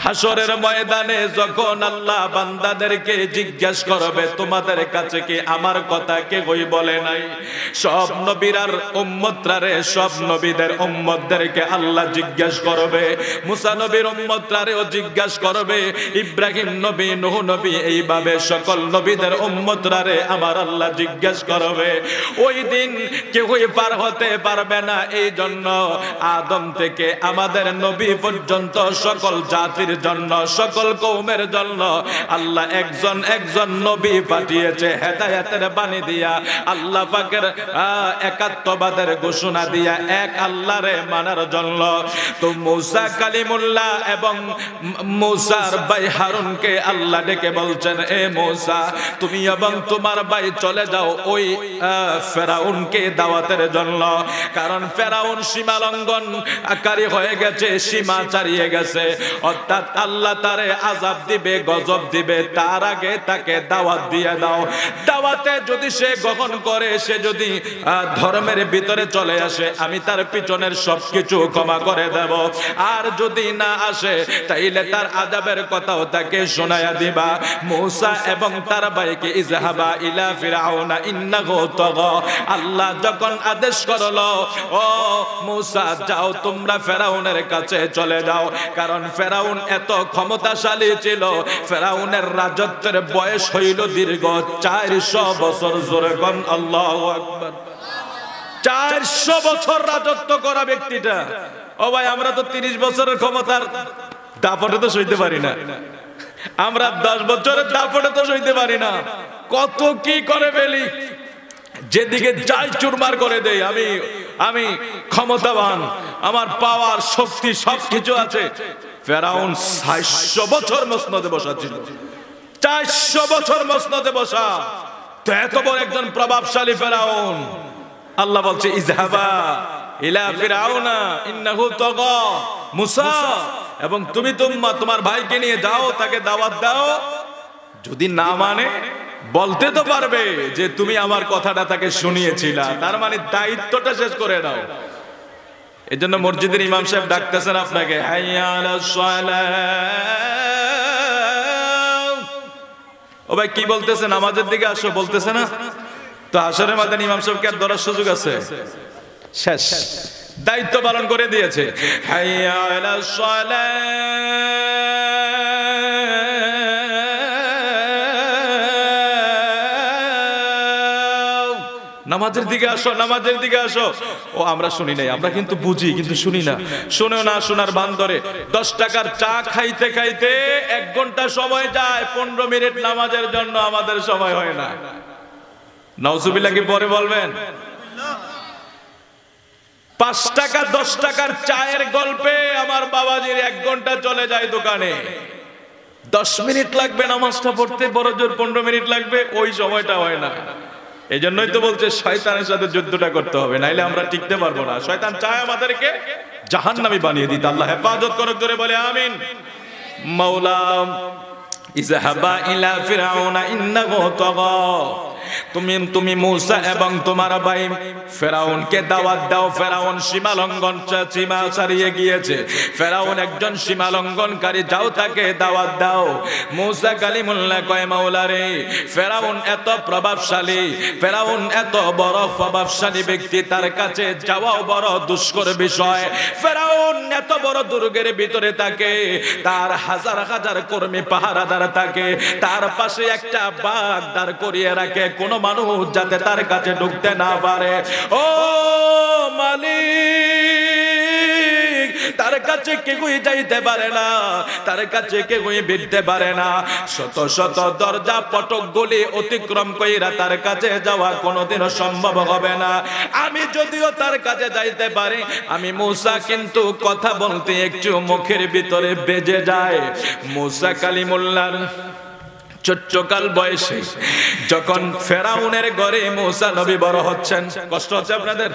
হাসরের ময়দানে যখন আল্লাহ বান্দাদেরকে জিজ্ঞাসা করবে তোমাদের কাছে কি আমার কথা কে কই বলে নাই, সব নবীর উম্মতরারে, সব নবীদের উম্মতদেরকে আল্লাহ জিজ্ঞাসা করবে। মুসা নবীর উম্মতরারেও জিজ্ঞাসা করবে, ইব্রাহিম নবী, নূহ নবী, এইভাবে সকল নবীদের উম্মতরারে আমার আল্লাহ জিজ্ঞাসা করবে। ওই দিন কেউই পার হতে পারবে না। এই জন্য আদম থেকে আমাদের নবী পর্যন্ত সকল জাতির জন্য, সকল কওমের জন্য আল্লাহ একজন একজন নবী পাঠিয়েছে হেদায়েতের বাণী দিয়া, আল্লাহ পাকের একাত্মবাদের ঘোষণা দিয়া, এক আল্লাহরে মানার জন্য। তো মুসা কালিমুল্লাহ এবং মুসার ভাই হারুনকে আল্লাহ ডেকে বলছেন, এ মুসা তুমি এবং তোমার ভাই চলে যাও ওই ফেরাউনকে দাওয়াতের জন্য, কারণ ফেরাউন সীমা লঙ্ঘনকারী হয়ে গেছে, সীমা ছাড়িয়ে গেছে, অর্থাৎ আল্লাহ তারে আযাব দিবে, গজব দিবে। তার আগে তাকে দাওয়াত দিয়ে দাও। দাওয়াতে যদি সে গ্রহণ করে, সে যদি ধর্মের ভিতরে চলে আসে, আমি তার পিছনের সবকিছু ক্ষমা করে দেব। আর যদি না আসে তাইলে তার আযাবের কথাও তাকে শোনায়া দিবা। মুসা এবং তার ভাইকে ইযহাবা ইলা ফিরআউনা ইন্নাহু তাগা, আল্লাহ যখন আদেশ করলো, ও মুসা যাও তোমরা ফেরাউনের কাছে চলে যাও, কারণ ফেরাউন এত ক্ষমতাশালী ছিল, ফেরাউনের রাজত্বের বয়স হইল দীর্ঘ 400 বছর। জোরে কোন আল্লাহু আকবার। 400 বছর রাজত্ব করা ব্যক্তিটা। ও ভাই, আমরা তো 30 বছরের ক্ষমতার দাপটে তো সইতে পারি না, আমরা 10 বছরের দাপটে তো সইতে পারি না। কত কি করে ফেলি, যেদিকে যাই চুরমার করে দেই। আমি ক্ষমতাবান, আমার পাওয়ার শক্তি সবকিছু আছে। ফেরাউন 400 বছর মসনদে বসা ছিল, 400 বছর মসনদে বসা। তো এত বড় একজন প্রভাবশালী ফেরাউন, আল্লাহ বলছে ইযহাবা ইলা ফিরআউনা ইন্নাহু তাগা, মুসা এবং তুমি তোমার ভাইকে নিয়ে যাও, তাকে দাওয়াত দাও। যদি না মানে বলতে তো পারবে যে তুমি আমার কথাটা তাকে শুনিয়েছিলা, তার মানে দায়িত্বটা শেষ করে নাও। এই জন্য মসজিদের ইমাম সাহেব ডাকতেছেন আপনাকে, হাইয়া আলাস সালাহ। ও ভাই কি বলতেছে, নামাজের দিকে আসো বলতেছে না? তো আসরের মাঝে ইমাম সাহেবকে আর ধরার সুযোগ আছে? শেষ, দায়িত্ব পালন করে দিয়েছে। হাইয়া আলাস সালাহ, নামাজের দিকে আসো, নামাজের দিকে আসো। ও আমরা শুনি নাই, আমরা কিন্তু বুঝি কিন্তু শুনি না। শুনেও না শোনার ভান ধরে 10 টাকার চা খাইতে খাইতে 1 ঘন্টা সময় যায়, 15 মিনিট নামাজের জন্য আমাদের সময় হয় না। নাউজুবিল্লাহ কি পরে বলবেন? 5 টাকা 10 টাকার চায়ের গল্পে আমার বাবাজির 1 ঘন্টা চলে যায় দোকানে। 10 মিনিট লাগবে নামাজটা পড়তে, বড় জোর 15 মিনিট লাগবে, ওই সময়টা হয় না। এই জন্যই তো বলছে শয়তানের সাথে যুদ্ধটা করতে হবে, নাইলে আমরা টিকতে পারবো না। শয়তান চায় আমাদেরকে জাহান্নামী বানিয়ে দিতে। আল্লাহ হেফাজত করুক, জোরে বলে আমিন। মাওলা ইযহাবা ইলা ফিরআউনা ইন্নাহু তাগা, তুমি মুসা এবং তোমার ভাই ফেরাউনকে দাওয়াত দাও। ফেরাউন সীমা লঙ্ঘন, সীমা ছাড়িয়ে গিয়েছে, ফেরাউন একজন সীমা লঙ্ঘনকারী, যাও তাকে দাওয়াত দাও। মুসা কালিমুল্লাহ কয়, মাওলা রে, ফেরাউন এত প্রভাবশালী, ফেরাউন এত বড় প্রভাবশালী ব্যক্তি, তার কাছে যাওয়াও বড় দুষ্কর বিষয়। ফেরাউন এত বড় দুর্গের ভিতরে থাকে, তার হাজার হাজার কর্মী পাহারাদার থাকে, তার পাশে একটা বাঘ দাঁড় করিয়ে রাখে, কোন মানুষ যাতে তার কাছে ঢুকতে না পারে। ও মালিক, তার কাছে কেউই যাইতে পারে না, তার কাছে কেউই ভিড়তে পারে না। শত শত দরজা ফটক গলি অতিক্রম কইরা তার কাছে যাওয়া কোনোদিনও সম্ভব হবে না। আমি যদিও তার কাছে যাইতে পারি, আমি মুসা কিন্তু কথা বলতে একটু মুখের ভিতরে বেজে যায়। মুসা কালিমুল্লাহ চোট্টকাল বয়সে যখন ফেরাউনের ঘরে মুসা নবী বড় হচ্ছেন, কষ্ট হচ্ছে আপনাদের?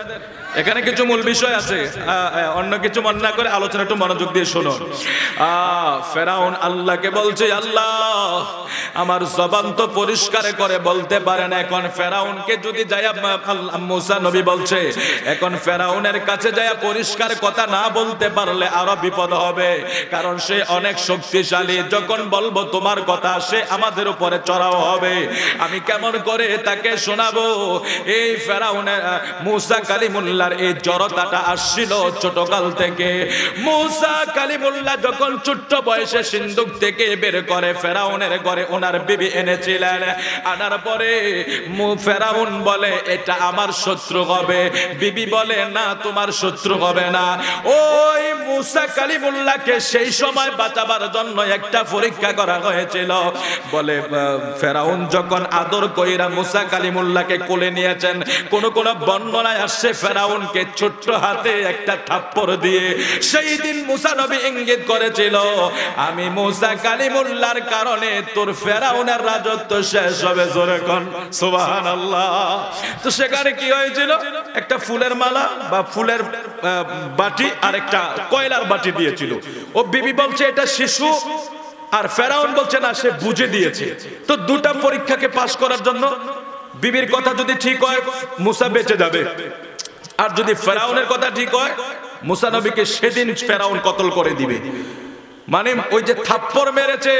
এখানে কিছু মূল বিষয় আছে, অন্য কিছু মনে না করে আলোচনা একটু মনোযোগ দিয়ে শুনুন। ফেরাউন আল্লাহকে বলছে, আল্লাহ আমার জবান তো পরিষ্কার করে বলতে পারে না। এখন ফেরাউনকে যদি যায়, মুসা নবী বলছে এখন ফেরাউনের কাছে যায় পরিষ্কার কথা না বলতে পারলে আরো বিপদ হবে, কারণ সে অনেক শক্তিশালী। যখন বলবো তোমার কথা সে আমাদের উপরে চড়াও হবে, আমি কেমন করে তাকে শোনাবো? এই ফেরাউনের মুসা কালিমুল্লাহর এই জড়তাটা আসছিল ছোটকাল থেকে। মুসা কালিমুল্লাহ যখন ছোট্ট বয়সে সিন্ধুক থেকে বের করে ফেরাউনের ঘরে ওনার বিবি এনেছিলেন, আনার পরে ফেরাউন বলে এটা আমার শত্রু হবে, বিবি বলে না তোমার শত্রু হবে না। ওই মুসা কালিমুল্লাহকে সেই সময় বাঁচাবার জন্য একটা পরীক্ষা করা হয়েছিল। বলে ফেরাউন যখন আদর কইরা মুসা কালিমুল্লাহকে কোলে নিয়েছেন, কোন কোন বর্ণনায় আসছে ফেরাউনকে ছোট্ট হাতে একটা থাপ্পড় দিয়ে সেই দিন মুসা নবী ইঙ্গিত করেছিল আমি মুসা কালিমুল্লাহর কারণে তোর ফেরাউনের রাজত্ব শেষ হবে। জোরে কোন সুবহানাল্লাহ। তো সেখানে কি হয়েছিল? একটা ফুলের মালা বা ফুলের বাটি আর একটা কয়লার বাটি দিয়েছিল। ও বিবি বলছে এটা শিশু, আর ফেরাউন বলছে না সে বুঝে দিয়েছে। তো দুটা পরীক্ষাকে পাশ করার জন্য বিবির কথা যদি ঠিক হয় মুসা বেঁচে যাবে, আর যদি ফেরাউনের কথা ঠিক হয় মুসা নবীকে সেদিন ফেরাউন কতল করে দিবে। মানে ওই যে থাপ্পড় মেরেছে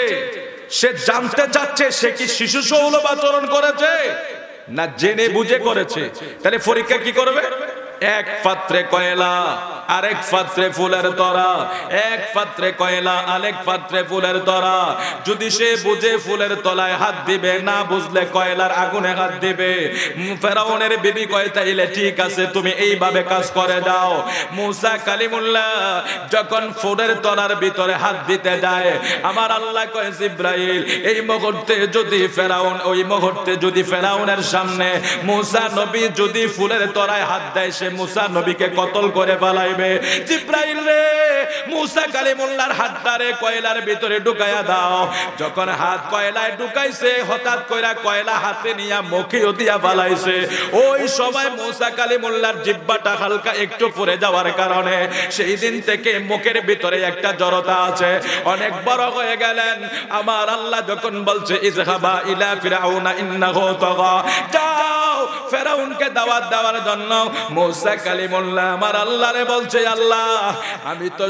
সে জানতে চাচ্ছে সে কি শিশু সুলভ আচরণ করেছে না জেনে বুঝে করেছে। তাহলে পরীক্ষা কি করবে? এক পাত্রে কয়লা, আরেক পাত্রে ফুলের তোড়া, এক পাত্রে কয়লা, আরেক পাত্রে ফুলের তোড়া। যদি সে বুঝে ফুলের তলায় হাত দিবে, না বুঝলে কয়লার আগুনে হাত দিবে। ফেরাউনের বিবি কয় তাইলে ঠিক আছে তুমি এইভাবে কাজ করে দাও। মুসা কালিমুল্লাহ যখন ফুলের তলার ভিতরে হাত দিতে যায়, আমার আল্লাহ কয় জিব্রাইল এই মুহূর্তে যদি ফেরাউন, ওই মুহূর্তে যদি ফেরাউনের সামনে মুসা নবী যদি ফুলের তলায় হাত দেয় সে মুসা নবীকে কতল করে ফেলাইবে। জিব্রাইল রে মুসা কালিমুল্লাহর হাতটারে কয়লার ভিতরে ঢুকাইয়া দাও। যখন হাত কয়লায় ঢুকাইছে হঠাৎ কইরা কয়লা হাতে নিয়া মুখে দিয়া ফেলাইছে। ওই সময় মুসা কালিমুল্লাহর জিহ্বাটা হালকা একটু পড়ে যাওয়ার কারণে সেই দিন থেকে মুখের ভিতরে একটা জড়তা আছে, অনেক বড় হয়ে গেলেন। আমার আল্লাহ যখন বলছে ইযহাবা ইলা ফিরআউনা ইন্নাহু তাগা, যাও ফেরাউনকে দাওয়াত দেওয়ার জন্য, মুসা কালিমুল্লাহ আমার আল্লাহরে বলছে আল্লাহ আমি তো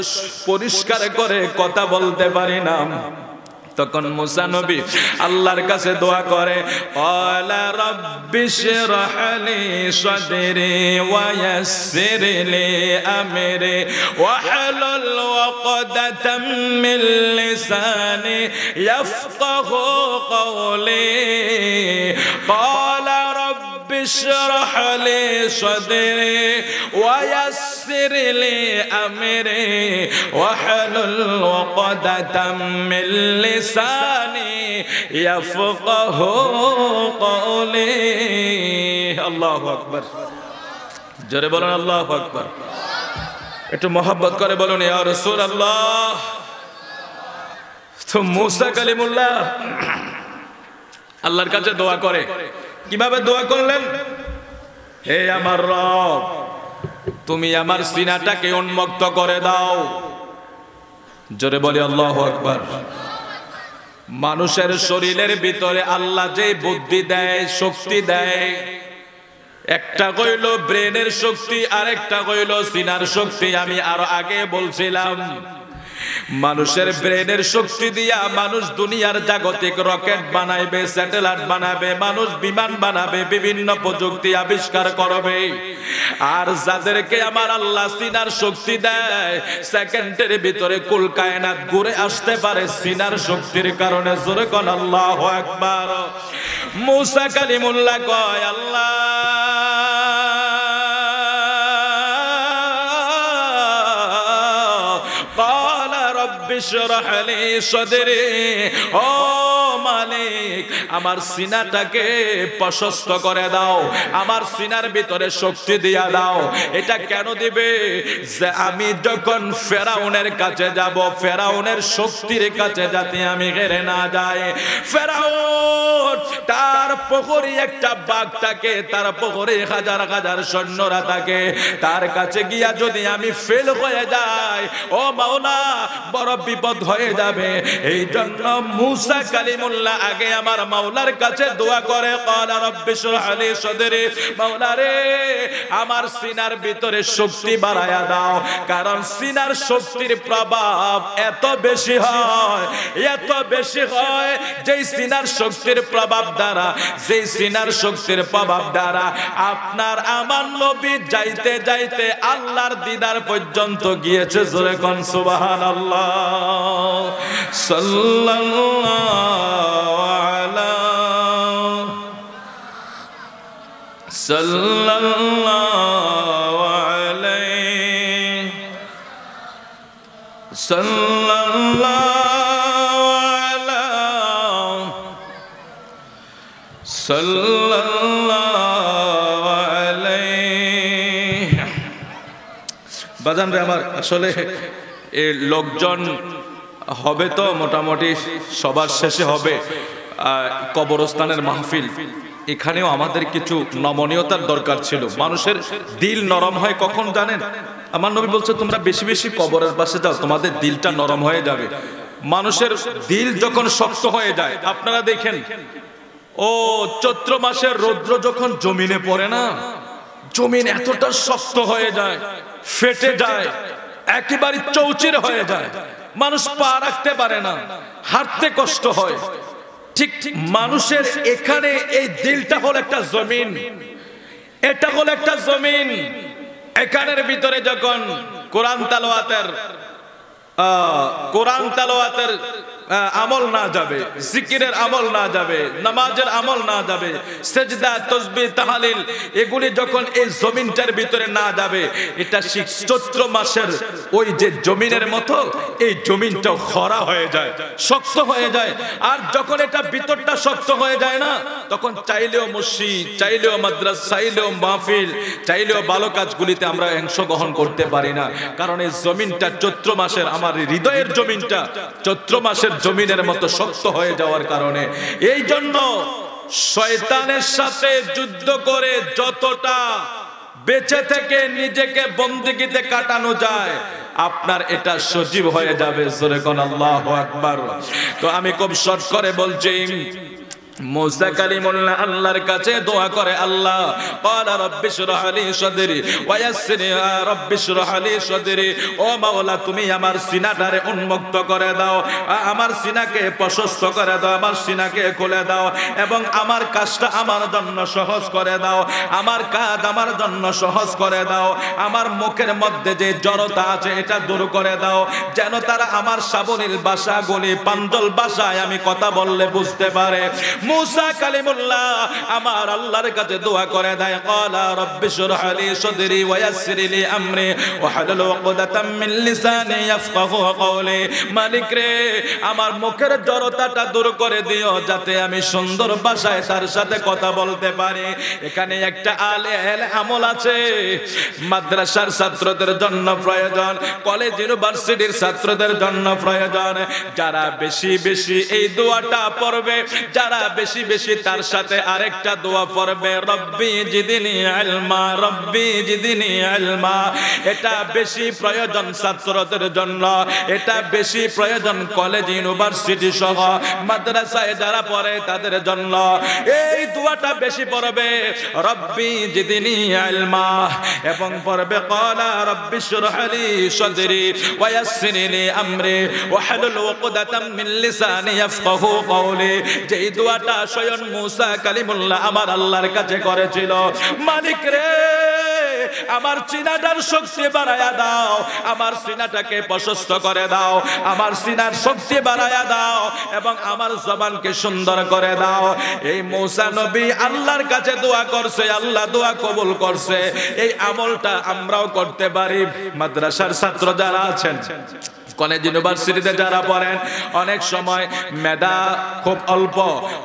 পরিষ্কার করে কথা বলতে পারি না। তখন মুসা নবী আল্লাহর কাছে দোয়া করে, ক্বালা রাব্বিশরাহ লি সাদরি ওয়া ইয়াসসির লি আমরি ওয়াহলুল উকদাতাম মিন লিসানি ইয়াফকাহু কওলি। ক্বালা اشرح لي صدري ويسر لي أمري واحلل عقدة من لساني يفقه قولي। الله أكبر। জোরে বলুন আল্লাহু আকবার। একটু মহব্বত করে বলুন ইয়া রাসূলুল্লাহ। তো মুসা কালিমুল্লাহ আল্লাহর কাছে দোয়া করে। কিভাবে দোয়া করলেন? হে আমার রব তুমি আমার সিনাটাকে উন্মুক্ত করে দাও। জোরে বলি আল্লাহু আকবার। মানুষের শরীরের ভিতরে আল্লাহ যে বুদ্ধি দেয়, শক্তি দেয়, একটা কইল ব্রেনের শক্তি, আরেকটা কইল সিনার শক্তি। আমি আরো আগে বলছিলাম মানুষের ব্রেনের শক্তি দিয়া মানুষ দুনিয়ার জাগতিক রকেট বানাইবে, স্যাটেলাইট বানাবে, মানুষ বিমান বানাবে, বিভিন্ন প্রযুক্তি আবিষ্কার করবে। আর যাদেরকে আমার আল্লাহ সিনার শক্তি দেয় সেকেন্ডের ভিতরে কুল কায়নাত ঘুরে আসতে পারে সিনার শক্তির কারণে। জোরে কোন আল্লাহু আকবার। মুসা কালিমুল্লাহ কয় আল্লাহ ইশরাহ লি সাদরি, ও মালিক আমার সিনাটাকে প্রশস্ত করে দাও, আমার সিনার ভিতরে শক্তি দিয়া দাও। এটা কেন দিবে? যে আমি যখন ফেরাউনের কাছে যাব ফেরাউনের শক্তির কাছে যাতে আমি হেরে না যাই। ফেরাউন তার পুকুরে একটা বাঘ থাকে, তার পুকুরে হাজার হাজার সৈন্যরা থাকে, তার কাছে গিয়া যদি আমি ফেল হয়ে যাই, ও মাওলা বড় বিপদ হয়ে যাবে। এই জন্য মুসা কালিমুল্লাহ আগে আমার মাওলার কাছে দোয়া করে, ক্বালা রাব্বি শরহ লি সাদরি, মাওলা রে আমার সিনার ভিতরে শক্তি বাড়ায়া দাও, কারণ সিনার শক্তির প্রভাব এত বেশি হয়, এত বেশি হয়, যেই সিনার শক্তির প্রভাব দ্বারা, যেই সিনার শক্তির প্রভাব দ্বারা আপনার আমার নবী যাইতে যাইতে আল্লাহর দিদার পর্যন্ত গিয়েছে। জোরে কোন সুবহানাল্লাহ। সাল্লাল্লাহু আলা সাল্লাল্লাহু আলাইহি সাল্লাল্লাহু আলা সাল্লাল্লাহু আলাইহি। বাজান রে আমার, আসলে এই লোকজন হবে তো মোটামুটি সবার শেষে হবে কবরস্থানের মাহফিল, এখানেও আমাদের কিছু নমনীয়তার দরকার ছিল। মানুষের দিল নরম হয় কখন জানেন? আমার নবী বলছে তোমরা বেশি বেশি কবরের পাশে যাও, তোমাদের দিলটা নরম হয়ে যাবে। মানুষের দিল যখন শক্ত হয়ে যায়, আপনারা দেখেন ও চৈত্র মাসের রৌদ্র যখন জমিনে পড়ে না, জমিন এতটা শক্ত হয়ে যায়, ফেটে যায়, একেবারে চৌচির হয়ে যায়, মানুষ পা রাখতে পারে না, হাঁটতে কষ্ট হয়। ঠিক ঠিক মানুষের এখানে এই দিলটা হলো একটা জমিন, এটা হলো একটা জমিন। এখানের ভিতরে যখন কোরআন তালাওয়াতের আমল না যাবে, জিকিরের আমল না যাবে, নামাজের আমল না যাবে, সেজদা তাসবিহ তাহলিল এগুলি যখন এই জমিনটার ভিতরে না যাবে, এটা চৈত্র মাসের ওই যে জমিনের মতো এই জমিনটাও খরা হয়ে যায়, শক্ত হয়ে যায়। আর যখন এটা ভিতরটা শক্ত হয়ে যায় না, তখন চাইলেও মসজিদ, চাইলেও মাদ্রাসা, চাইলেও মাহফিল, চাইলেও ভালো কাজগুলিতে আমরা অংশগ্রহণ করতে পারি না। কারণ এই জমিনটা চৈত্র মাসের, আমার হৃদয়ের জমিনটা চৈত্র মাসের জমিনের মতো শক্ত হয়ে যাওয়ার কারণে, এই জন্য শয়তানের সাথে যুদ্ধ করে যতটা বেঁচে থেকে নিজেকে বন্দিগিতে কাটানো যায়, আপনার এটা সজীব হয়ে যাবে। জোরে কোন আল্লাহু আকবার। তো আমি খুব শর্ট করে বলছি, মুসা কালিমুল্লাহ আল্লাহর কাছে দোয়া করে, আল্লাহ ক্বালা রাব্বি শরহ লি সাদরি ওয়া ইয়াসসির রাব্বি শরহ লি সাদরি, ও মাওলা তুমি আমার সিনাটারে উন্মুক্ত করে দাও, আমার সিনাকে প্রশস্ত করে দাও, আমার সিনাকে খুলে দাও, এবং আমার কাজটা আমার জন্য সহজ করে দাও, আমার কাজ আমার জন্য সহজ করে দাও, আমার মুখের মধ্যে যে জড়তা আছে এটা দূর করে দাও, যেন তারা আমার সাবলীল ভাষাগুলি পাঞ্জল ভাষায় আমি কথা বললে বুঝতে পারে। মুসা কালিমুল্লাহ আমার আল্লাহর কাছে দোয়া করে দেয়, ক্বালা রাব্বি শরহ লি সাদরি ওয়া ইয়াসসির লি আমরি ওয়া হালুল উকদাতাম মিন লিসানি ইয়াফকাহু কওলি। মালিক রে আমার মুখের জড়তাটা দূর করে দিও, যাতে আমি সুন্দর ভাষায় তার সাথে কথা বলতে পারি। এখানে একটা আমল আছে, মাদ্রাসার ছাত্রদের জন্য প্রয়োজন, কলেজ ইউনিভার্সিটির ছাত্রদের জন্য প্রয়োজন। যারা বেশি বেশি এই দোয়াটা পড়বে, যারা বেশি বেশি তার সাথে আরেকটা দোয়া পড়বে, রব্বি জিদনি ইলমা, রব্বি জিদনি ইলমা। এটা বেশি প্রয়োজন ছাত্রদের জন্য, এটা বেশি প্রয়োজন কলেজ ইউনিভার্সিটি সহ মাদ্রাসায় যারা পড়ে তাদের জন্য। এই দোয়াটা বেশি পড়বে, রব্বি জিদনি ইলমা, এবং পড়বে ক্বালা রাব্বি শরহ লি সাদরি ওয়া ইয়াসসির লি আমরি ওয়া হালুল উকদাতাম মিন লিসানি ইয়াফকাহু কওলি। যেই দোয়াটা স্বয়ং মুসা কালিমুল্লাহ আমার আল্লাহর কাছে করেছিল, মালিক রে আমার সিনাটার শক্তি বাড়ায়া দাও, আমার সিনাটাকে প্রশস্ত করে দাও, আমার সিনার শক্তি বাড়ায়া দাও, এবং আমার জবানকে সুন্দর করে দাও। এই মুসা নবী আল্লাহর কাছে দোয়া করছে, আল্লাহ দোয়া কবুল করছে। এই আমলটা আমরাও করতে পারি। মাদ্রাসার ছাত্র যারা আছেন, কলেজ ইউনিভার্সিটিতে যারা পড়েন, অনেক সময় মেধা খুব অল্প,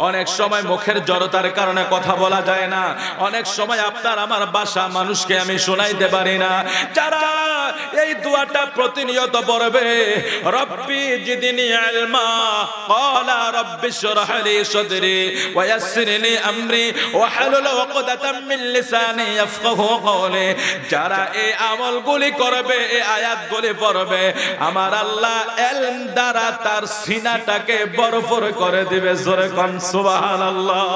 অনেক সময় মুখের জড়তার কারণে কথা বলা যায় না, অনেক সময় আপনার আমার ভাষা মানুষকে আমি শোনাইতে পারি না। যারা এই দোয়াটা প্রতিনিয়ত পড়বে, রব্বি জিদনি ইলমা, ক্বালা রাব্বি শরহ লি সাদরি ওয়া ইয়াসসির লি আমরি ওয়া হালুল উকদাতাম মিন লিসানি ইয়াফকাহু কওলি। যারা এই আমলগুলি করবে, এই আয়াতগুলি পড়বে, আমার আল্লাহ ইলম দ্বারা তার সিনাটাকে বরফর করে দিবে। জোরে কোন সুবহানাল্লাহ।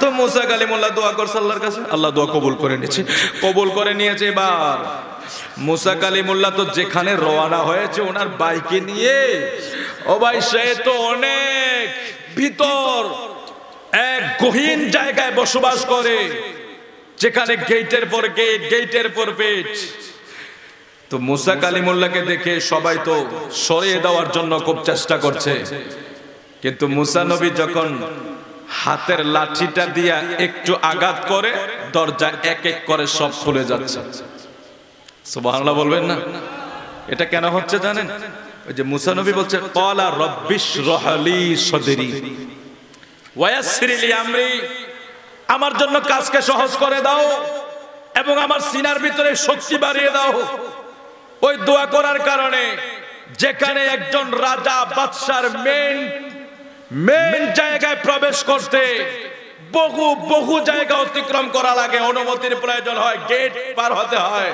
তো মুসা কালিমুল্লাহ দোয়া করছে আল্লাহর কাছে, আল্লাহ দোয়া কবুল করে নিয়েছে। কবুল করে নিয়েছে। এবার মুসা কালিমুল্লাহ তো যেখানে রওনা হয়েছে ওনার বাইকে নিয়ে, ও ভাই সে তো অনেক ভিতর এক গহীন জায়গায় বসবাস করে, যেখানে গেটের পর গেট, গেটের পর গেট। তো মুসা কালিমুল্লাহকে দেখে সবাই তো সরিয়ে দেওয়ার জন্য খুব চেষ্টা করছে, কিন্তু মুসা নবী যখন হাতের লাঠিটা দিয়া একটু আঘাত করে, দরজা এক এক করে সব খুলে যাচ্ছে। সুবহানাল্লাহ বলবেন না? এটা কেন হচ্ছে জানেন? ওই যে মুসা নবী বলছে ক্বালা রাব্বিশরাহ লি সাদরি ওয়া ইয়াসসির লি আমরি, আমার জন্য কাজকে সহজ করে দাও এবং আমার সিনার ভিতরে শক্তি বাড়িয়ে দাও। ওই দোয়া করার কারণে যেখানে একজন রাজা বাদশার মেন জায়গায় প্রবেশ করতে বহু জায়গা অতিক্রম করা লাগে, অনুমতির প্রয়োজন হয়, গেট পার হতে হয়।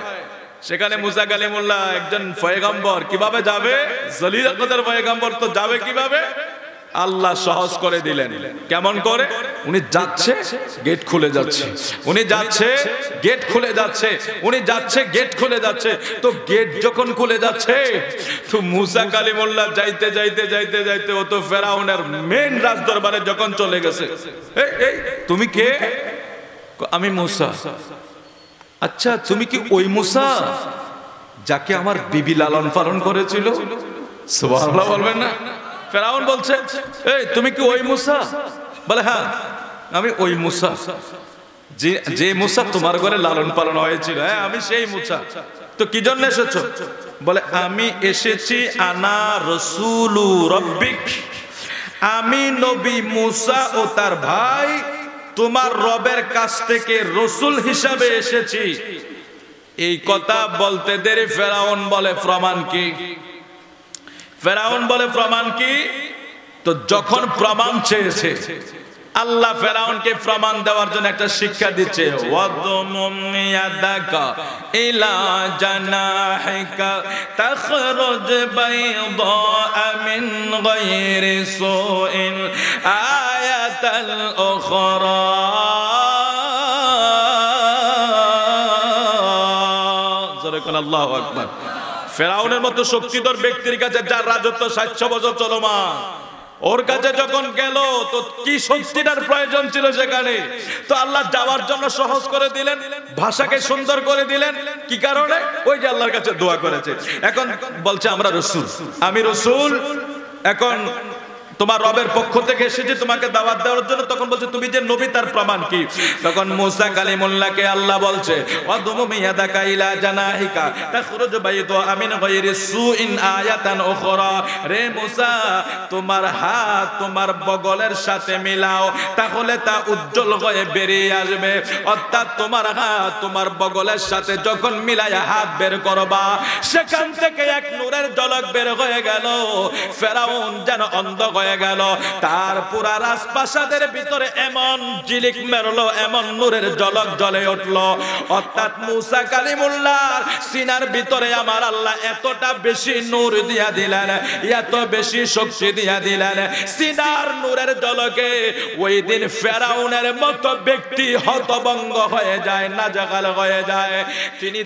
সেখানে মুসা কালিমুল্লাহ একজন পয়গম্বর কিভাবে যাবে? জলিল আকদের পয়গম্বর তো যাবে কিভাবে? আল্লাহ সহজ করে দিলেন। কেমন করে? উনি যাচ্ছে গেট খুলে যাচ্ছে, উনি যাচ্ছে গেট খুলে যাচ্ছে, উনি যাচ্ছে গেট খুলে যাচ্ছে। তো গেট যখন খুলে যাচ্ছে, তো মুসা কালিমুল্লাহ যাইতে যাইতে যাইতে যাইতে ও তো ফেরাউনের মেন রাজদরবারে যখন চলে গেছে, এই তুমি কে? আমি মুসা। আচ্ছা তুমি কি ওই মুসা যাকে আমার বিবি লালন পালন করেছিল? সুবহানাল্লাহ বলবেন না? ফেরাউন বলছে এই তুমি কি ওই মুসা? বলে হ্যাঁ আমি ওই মুসা, যে মুসা তোমার ঘরে লালন পালন হয়েছিল। হ্যাঁ আমি সেই মুসা। তো কি জন্য এসেছো? বলে আমি এসেছি আনা রাসূলু রাব্বিক, আমি নবী মুসা ও তার ভাই তোমার রবের কাছ থেকে রসুল হিসাবে এসেছি। এই কথা বলতে দেরি ফেরাউন বলে প্রমাণ কি? ফেরাউন বলে প্রমাণ কি? তো যখন প্রমাণ চেয়েছে, আল্লাহ ফেরাউনকে প্রমাণ দেওয়ার জন্য একটা শিক্ষা দিচ্ছে। ওয়াদমুম ইয়াদাকা ইলা জানাহিকা তাখরুজ বাইদা মিন গায়রি সুইন আয়াতাল উখরা। জোরে কোন আল্লাহু আকবার। ফেরাউনের মতো শক্তিধর ব্যক্তির কাছে, যার রাজত্ব 700 বছর চলমান, ওর কাছে যখন গেল তো কি শক্তিটার প্রয়োজন ছিল সেখানে? তো আল্লাহ যাওয়ার জন্য সহজ করে দিলেন, ভাষাকে সুন্দর করে দিলেন। কি কারণে? ওই যে আল্লাহর কাছে দোয়া করেছে। এখন বলছে আমরা রাসূল, আমি রাসূল, এখন তোমার রবের পক্ষ থেকে এসেছে তোমাকে দাওয়াত দেওয়ার জন্য। তখন বলছে তুমি যে নবী তার প্রমাণ কি? তখন মুসা কালিমুল্লাহকে আল্লাহ বলছে ওয়াদমুম ইয়াদাকা ইলা জানাহিকা তাখরুজ বাইদা মিন গায়রি সুইন আয়াতান উখরা। রে মুসা তোমার হাত তোমার বগলের সাথে মিলাও, তাহলে তা উজ্জ্বল হয়ে বেরিয়ে আসবে। অর্থাৎ তোমার হাত তোমার বগলের সাথে যখন মিলায়া হাত বের করবা, সেখান থেকে এক নূরের ঝলক বের হয়ে গেল। ফেরাউন যেন অন্ধ হয়ে গেল, তার পুরা রাজপ্রাসাদের ভিতরে এমন ঝিলিক মেরলো, এমন নূরের ঝলক জ্বলে উঠলো। অর্থাৎ মুসা কালিমুল্লাহর সিনার ভিতরে আমার আল্লাহ এতটা বেশি নূর দিয়া দিলেন, এত বেশি শক্তি দিয়া দিলেন, সিনার নূরের ঝলকে ওই দিন ফেরাউনের মতো ব্যক্তি হতভম্ব হয়ে যায়, নাজাগাল হয়ে যায়। তিনি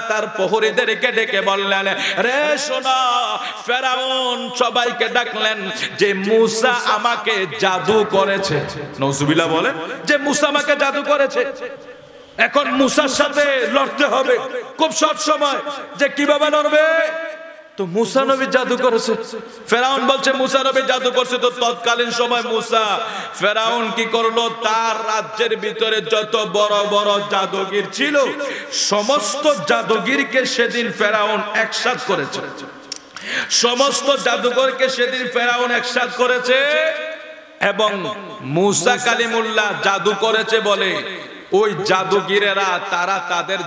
তার প্রহরীদেরকে ডেকে বললেন, রে শোনো, ফেরাউন সবাইকে ডাকলেন যে মুসা আমাকে জাদু করেছে। নাউজুবিল্লাহ বলেন যে মুসা আমাকে জাদু করেছে। এখন মুসার সাথে লড়তে হবে। খুব শর্ট সময়, যে কিভাবে লড়বে? তো মুসা নবী জাদু করেছে। ফেরাউন বলছে মুসা নবী জাদু করছে। তো তৎকালীন সময় ফেরাউন কি করলো? তার রাজ্যের ভিতরে যত বড় বড় জাদুগির ছিল, সমস্ত জাদুগিরকে সেদিন ফেরাউন একসাথ করেছে। সমস্ত জাদুকরকে সেদিন ফেরাউন একসাথ করেছে এবং মুসা কালিমুল্লাহ জাদু করেছে বলে ওই জাদুগিরেরা তারা তাদের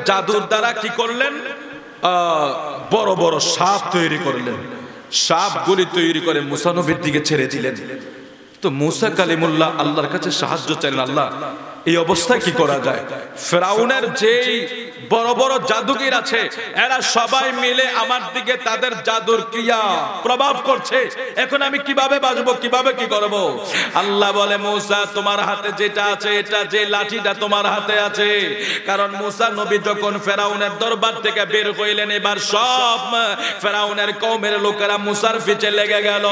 জাদুর দ্বারা কি করলেন? বড় বড় সাপ তৈরি করলেন। সাপগুলি তৈরি করে মুসা নবীর দিকে ছেড়ে দিলেন। তো মুসা কালিমুল্লাহ আল্লাহর কাছে সাহায্য চাইলেন, আল্লাহ এই অবস্থায় কি করা যায়? ফেরাউনের যেই বড় বড় জাদুগির আছে এরা সবাই মিলে আমার দিকে তাদের জাদুর ক্রিয়া প্রভাব করছে। এখন আমি কিভাবে বাঁচবো, কিভাবে কি করব? আল্লাহ বলে, মূসা তোমার হাতে যেটা আছে, এটা যে লাঠিটা তোমার হাতে আছে, কারণ মূসা নবী যখন ফেরাউনের দরবার থেকে বের হইলেন, এবার সব ফেরাউনের কওমের লোকেরা মূসার পিছে লেগে গেল।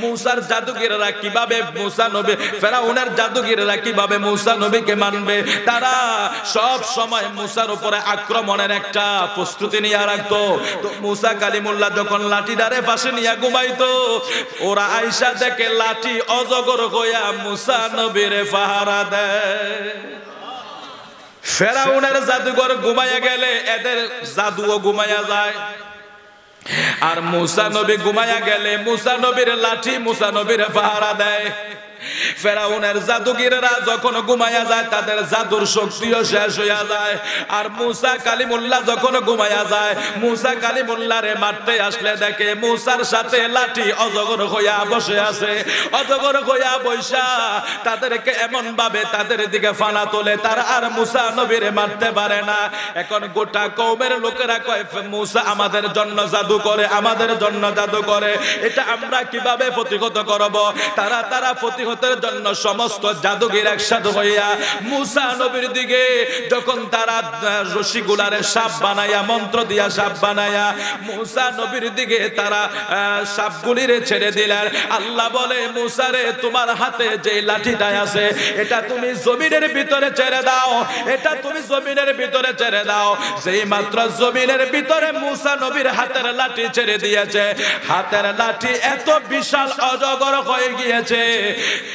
মূসার জাদুগিররা কিভাবে মূসা নবী, ফেরাউনের জাদুগিররা কিভাবে মূসা নবীকে মানবে? তারা সব সময় মূসার উপরে আক্রমণের একটা প্রস্তুতি নিয়ে রাখতো। তো মূসা কালিমুল্লাহ যখন লাঠিটারে পাশে নিয়ে ঘুমাইতো, ওরা আয়েশা দেখে লাঠি অজগর হইয়া মূসা নবীরে পাহারা দেয়। ফেরাউনের জাদুঘর ঘুমাইয়া গেলে এদের জাদুও ঘুমাইয়া যায়, আর মূসা নবী ঘুমাইয়া গেলে মূসা নবীর লাঠি মূসা নবীরে পাহারা দেয়। ফেরাউনের জাদুগিরেরা যখন ঘুমায়া যায় তাদের জাদুর শক্তিও শেষ হইয়া যায়। আর মূসা কালিমুল্লাহ যখন ঘুমায়া যায়, মূসা কালিমুল্লাহরে মারতে আসলে দেখে মূসার সাথে লাঠি অজগর হইয়া বসে আছে। অজগর হইয়া বৈশা তাদেরকে এমন ভাবে তাদের দিকে ফানা তোলে, তারা আর মূসা নবীরে মারতে পারে না। এখন গোটা কওমের লোকেরা কয়, মূসা আমাদের জন্য জাদু করে, আমাদের জন্য জাদু করে, এটা আমরা কিভাবে প্রতিহত করব? তারা প্রতিহতের জন্য সমস্ত জাদুগির একসাথে হইয়া মূসা নবীর দিকে যখন তারা রশিগুলারে সাপ বানাইয়া, মন্ত্র দিয়া সাপ বানাইয়া মূসা নবীর দিকে তারা সাপগুলিরে ছেড়ে দিলেন। আল্লাহ বলে, মূসা রে, তোমার হাতে যে লাঠিটা আছে এটা তুমি জমিনের ভিতরে ছেড়ে দাও, এটা তুমি জমিনের ভিতরে ছেড়ে দাও। যেই মাত্র জমিনের ভিতরে মূসা নবীর হাতের লাঠি ছেড়ে দিয়েছে, হাতের লাঠি এত বিশাল অজগর হয়ে গিয়েছে।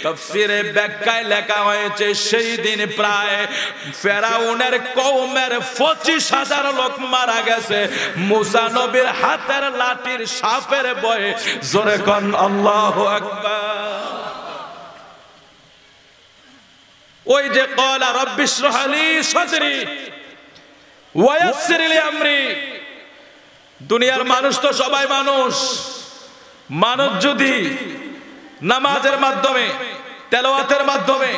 তাফসীরে ব্যাখ্যায় লেখা হয়েছে, সেই দিন প্রায় ফেরাউনের কওমের 25,000 লোক মারা গেছে মূসা নবীর হাতের লাঠির সাপের ভয়ে। জোরে কোন আল্লাহু আকবার। ওই যে ক্বালা রাব্বিশ রাহ লি সাদরি ওয়া ইয়াসসির লি আমরি। দুনিয়ার মানুষ তো সবাই মানুষ যদি নামাজের মাধ্যমে, তেলাওয়াতের মাধ্যমে,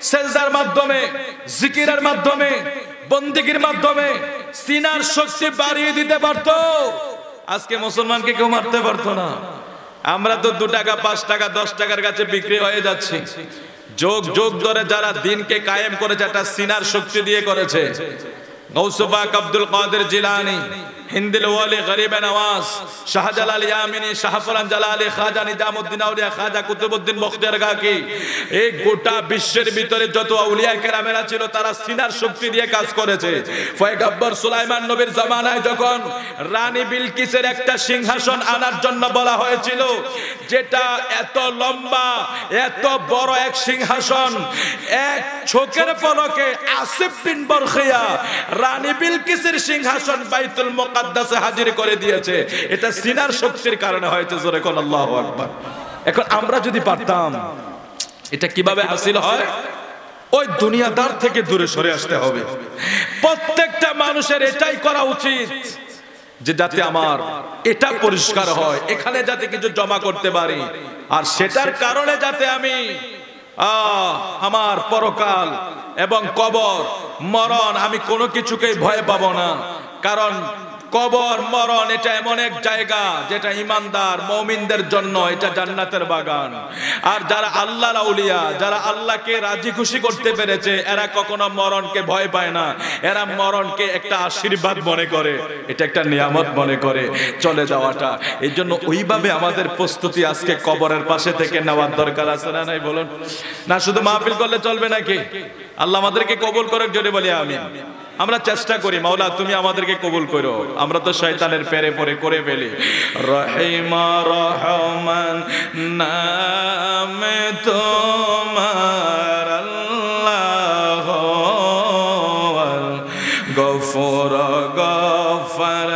সেজদার মাধ্যমে, জিকিরের মাধ্যমে, বন্দেগীর মাধ্যমে সিনার শক্তি বাড়িয়ে দিতে পারতো, আজকে মুসলমানকে কেউ মারতে পারতো না। আমরা তো 2 টাকা 5 টাকা 10 টাকার কাছে বিক্রি হয়ে যাচ্ছি। যোগ ধরে যারা দিনকে কায়েম করেছে, একটা সিনার শক্তি দিয়ে করেছে। গৌস পাক আব্দুল কাদের জিলানী, হিন্দিল ওয়ালি গরিব নওয়াজ, শাহজালাল ইয়ামিনী, শাহফরান জালালি, খাজা নিজামউদ্দিন আউলিয়া, খাজা কুতুবউদ্দিন বখতিয়ার কাকি, এই গোটা বিশ্বের ভিতরে যত আউলিয়া কেরামেরা ছিল তারা সিনার শক্তি দিয়ে কাজ করেছে। পয়গম্বর সুলাইমান নবীর জামানায় যখন রানী বিলকিসের একটা সিংহাসন আনার জন্য বলা হয়েছিল, যেটা এত লম্বা, এত বড় এক সিংহাসন, এক চোখের পলকে আসিফ বিন বরখিয়া রানী বিলকিসের সিংহাসন বাইতুল মুকাদ্দাসে হাজির করে দিয়েছে। এটা সিনার শক্তির কারণে হয়েছে। জোরে কোন আল্লাহু আকবার। এখন আমরা যদি পারতাম, এটা কিভাবে হাসিল হয়? ওই দুনিয়াদার থেকে দূরে সরে আসতে হবে। প্রত্যেকটা মানুষের এটাই করা উচিত, যে যাতে আমার এটা পরিষ্কার হয়, এখানে যাতে কিছু জমা করতে পারি, আর সেটার কারণে যাতে আমি আমার পরকাল এবং কবর, মরণ, আমি কোনো কিছুকেই ভয় পাবো না। কারণ কবর, মরণ এটা এমন এক জায়গা যেটা ইমানদার মুমিনদের জন্য এটা জান্নাতের বাগান। আর যারা আল্লাহর আউলিয়া, যারা আল্লাহকে রাজি খুশি করতে পেরেছে, এরা কখনো মরণকে ভয় পায় না। এরা মরণকে একটা আশীর্বাদ মনে করে, এটা একটা নিয়ামত মনে করে চলে যাওয়াটা। এই জন্য ওইভাবে আমাদের প্রস্তুতি আজকে কবরের পাশে থেকে নেওয়ার দরকার আছে না নাই বলুন? না শুধু মাহফিল করলে চলবে নাকি? আল্লাহ আমাদেরকে কবুল করুক, জোরে বলি আমিন। আমরা চেষ্টা করি, মাওলা তুমি আমাদেরকে কবুল করো। আমরা তো শয়তানের পেরে পরে করে ফেলি। রহিমা রহমান নামে তোমার, আল্লাহ গফুর গফার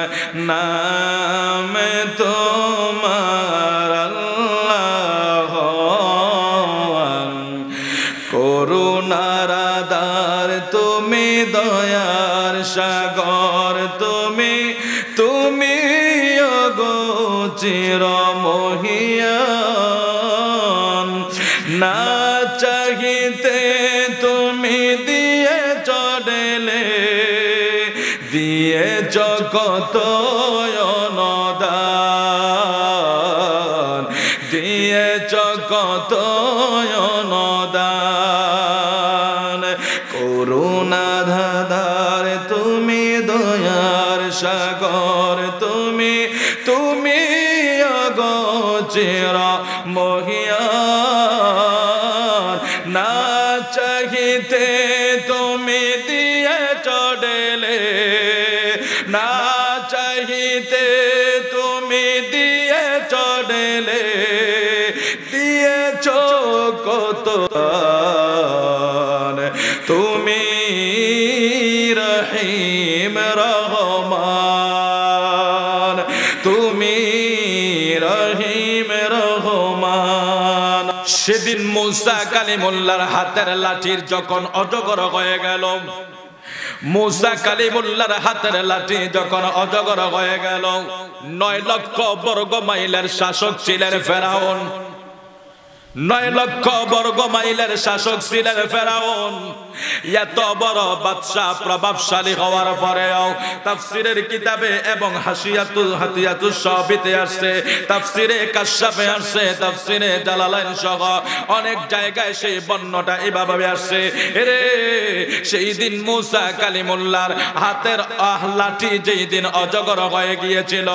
নামে তোমার, আল্লাহ করুণার আধার তুমি, দয়ার সাগর তুমি, তুমি ওগো চিরমহিয়ান। না চাহিতে তুমি কত অনুদান, দিয়েছ কত অনুদান। করুণা ধার তুমি, দয়ার সাগর তুমি, তুমি অগোচর মহিয়ান। না চাহিতে তুমি দিয়েছ ঢেলে, না চাহিতে তুমি দিয়েছ ঢেলে, দিয়েছ কত দান। তুমি রহিম রহমান, তুমি রহিম রহমান। সেদিন মুসা কালিমুল্লাহর হাতের লাঠির যখন অজগর হয়ে গেল, মুসা কালিমুল্লাহর হাতের লাঠি যখন অজগর হয়ে গেল, 9 লক্ষ বর্গ মাইলের শাসক ছিলেন ফেরাউন। 9 লক্ষ বর্গ মাইলের শাসক ছিলেন ফেরাউন। এত বড় বাদশা প্রভাবশালী হওয়ার পরেও তাফসীরের কিতাবে এবং হাতিয়াতুস সাবিতে আসছে, তাফসীরে কাশফে আসছে, তাফসীরে জালালাইন সহ অনেক জায়গায় সেই বর্ণনাটা এভাবে আসছে। এরে সেই দিন মুসা কালিমুল্লাহর হাতের লাঠি যেই দিন অজগর হয়ে গিয়েছিল,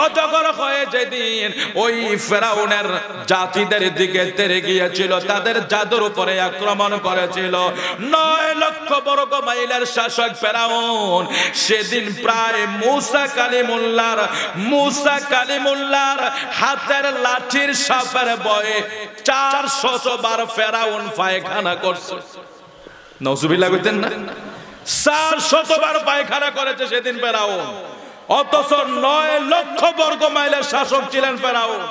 অজগর হয়ে যেদিন ওই ফেরাউনের জাতিদের দিকে তেরে গিয়েছিল, তাদের জাদুর উপরে আক্রমণ করেছিল, 9 লক্ষ বর্গ মাইলের শাসক ফেরাউন সেদিন প্রায় মুসা কালিমুল্লাহর হাতের লাঠির সাপের ভয়ে 400 বার ফেরাউন পায়খানা করছে। নাউজুবিল্লাহ কইতেন না? 400 বার পায়খানা করেছে সেদিন ফেরাউন, অথচ 9 লক্ষ বর্গ মাইলের শাসক ছিলেন ফেরাউন।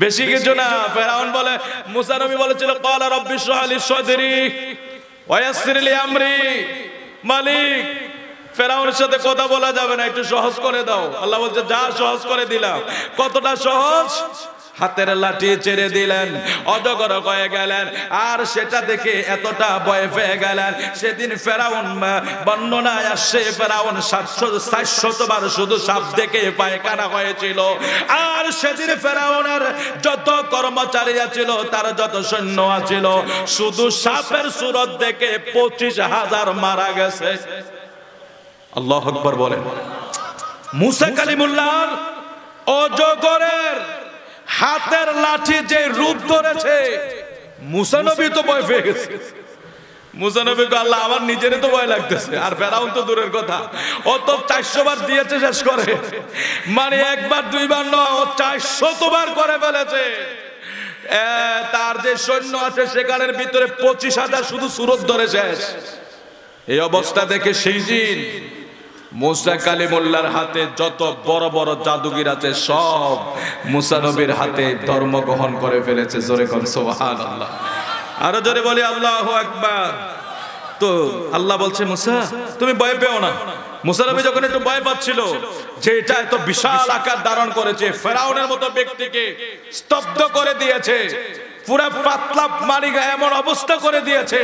বেশি কিছু না। ফেরাউন বলে, মুসা নবী বলেছিল ক্বালা রাব্বি ইশরাহ লি সাদরি ওয়া ইয়াসসির লি আমরি। মালিক, ফেরাউনের সাথে কথা বলা যাবে না, একটু সহজ করে দাও। আল্লাহ বলছে যা, সহজ করে দিলাম। কতটা সহজ? হাতের লাঠি ছেড়ে দিলেন, অজগর হয়ে গেলেন। আর সেটা দেখে এতটা ভয় পেয়ে গেলেন, সেদিন ফেরাউন বর্ণনায় আসছে ফেরাউন 700 বার শুধু সাপ দেখে পায়খানা হয়েছিল। আর সেদিন ফেরাউনের যত কর্মচারী ছিল, তার যত সৈন্য ছিল, শুধু সাপের সুরত দেখে 25,000 মারা গেছে। আল্লাহু আকবার বলেন। মুসা কালিমুল্লাহর অজগরের হাতের লাঠি যে রূপ ধরেছে, মুসা নবী তো ভয় পেয়ে গেছে। মুসা নবীকে আল্লাহ, আমার নিজেরই তো ভয় লাগতেছে, আর ফেরাউন তো দূরের কথা, ও তো 400 বার দিয়েছে শেষ করে। মানে একবার দুইবার নয়, ও 400 বার করে ফেলেছে। তার যে সৈন্য আছে সেখানের ভিতরে 25,000 শুধু সুরত ধরে শেষ। এই অবস্থা দেখে সেই দিন মুসা কালিমুল্লাহর হাতে যত বড় বড় জাদুগির আছে সব মুসা নবীর হাতে ধর্ম গ্রহণ করে ফেলেছে। জোরে কোন সুবহানাল্লাহ। আরো জোরে বলি আল্লাহু আকবার। তো আল্লাহ বলছে, মুসা তুমি ভয় পেও না। মুসা নবী যখন একটু ভয় পাচ্ছিল যে এটা এত বিশাল আকার ধারণ করেছে, ফেরাউনের মতো ব্যক্তিকে স্তব্ধ করে দিয়েছে, পুরা পাতলা মারিগা এমন অবস্থা করে দিয়েছে,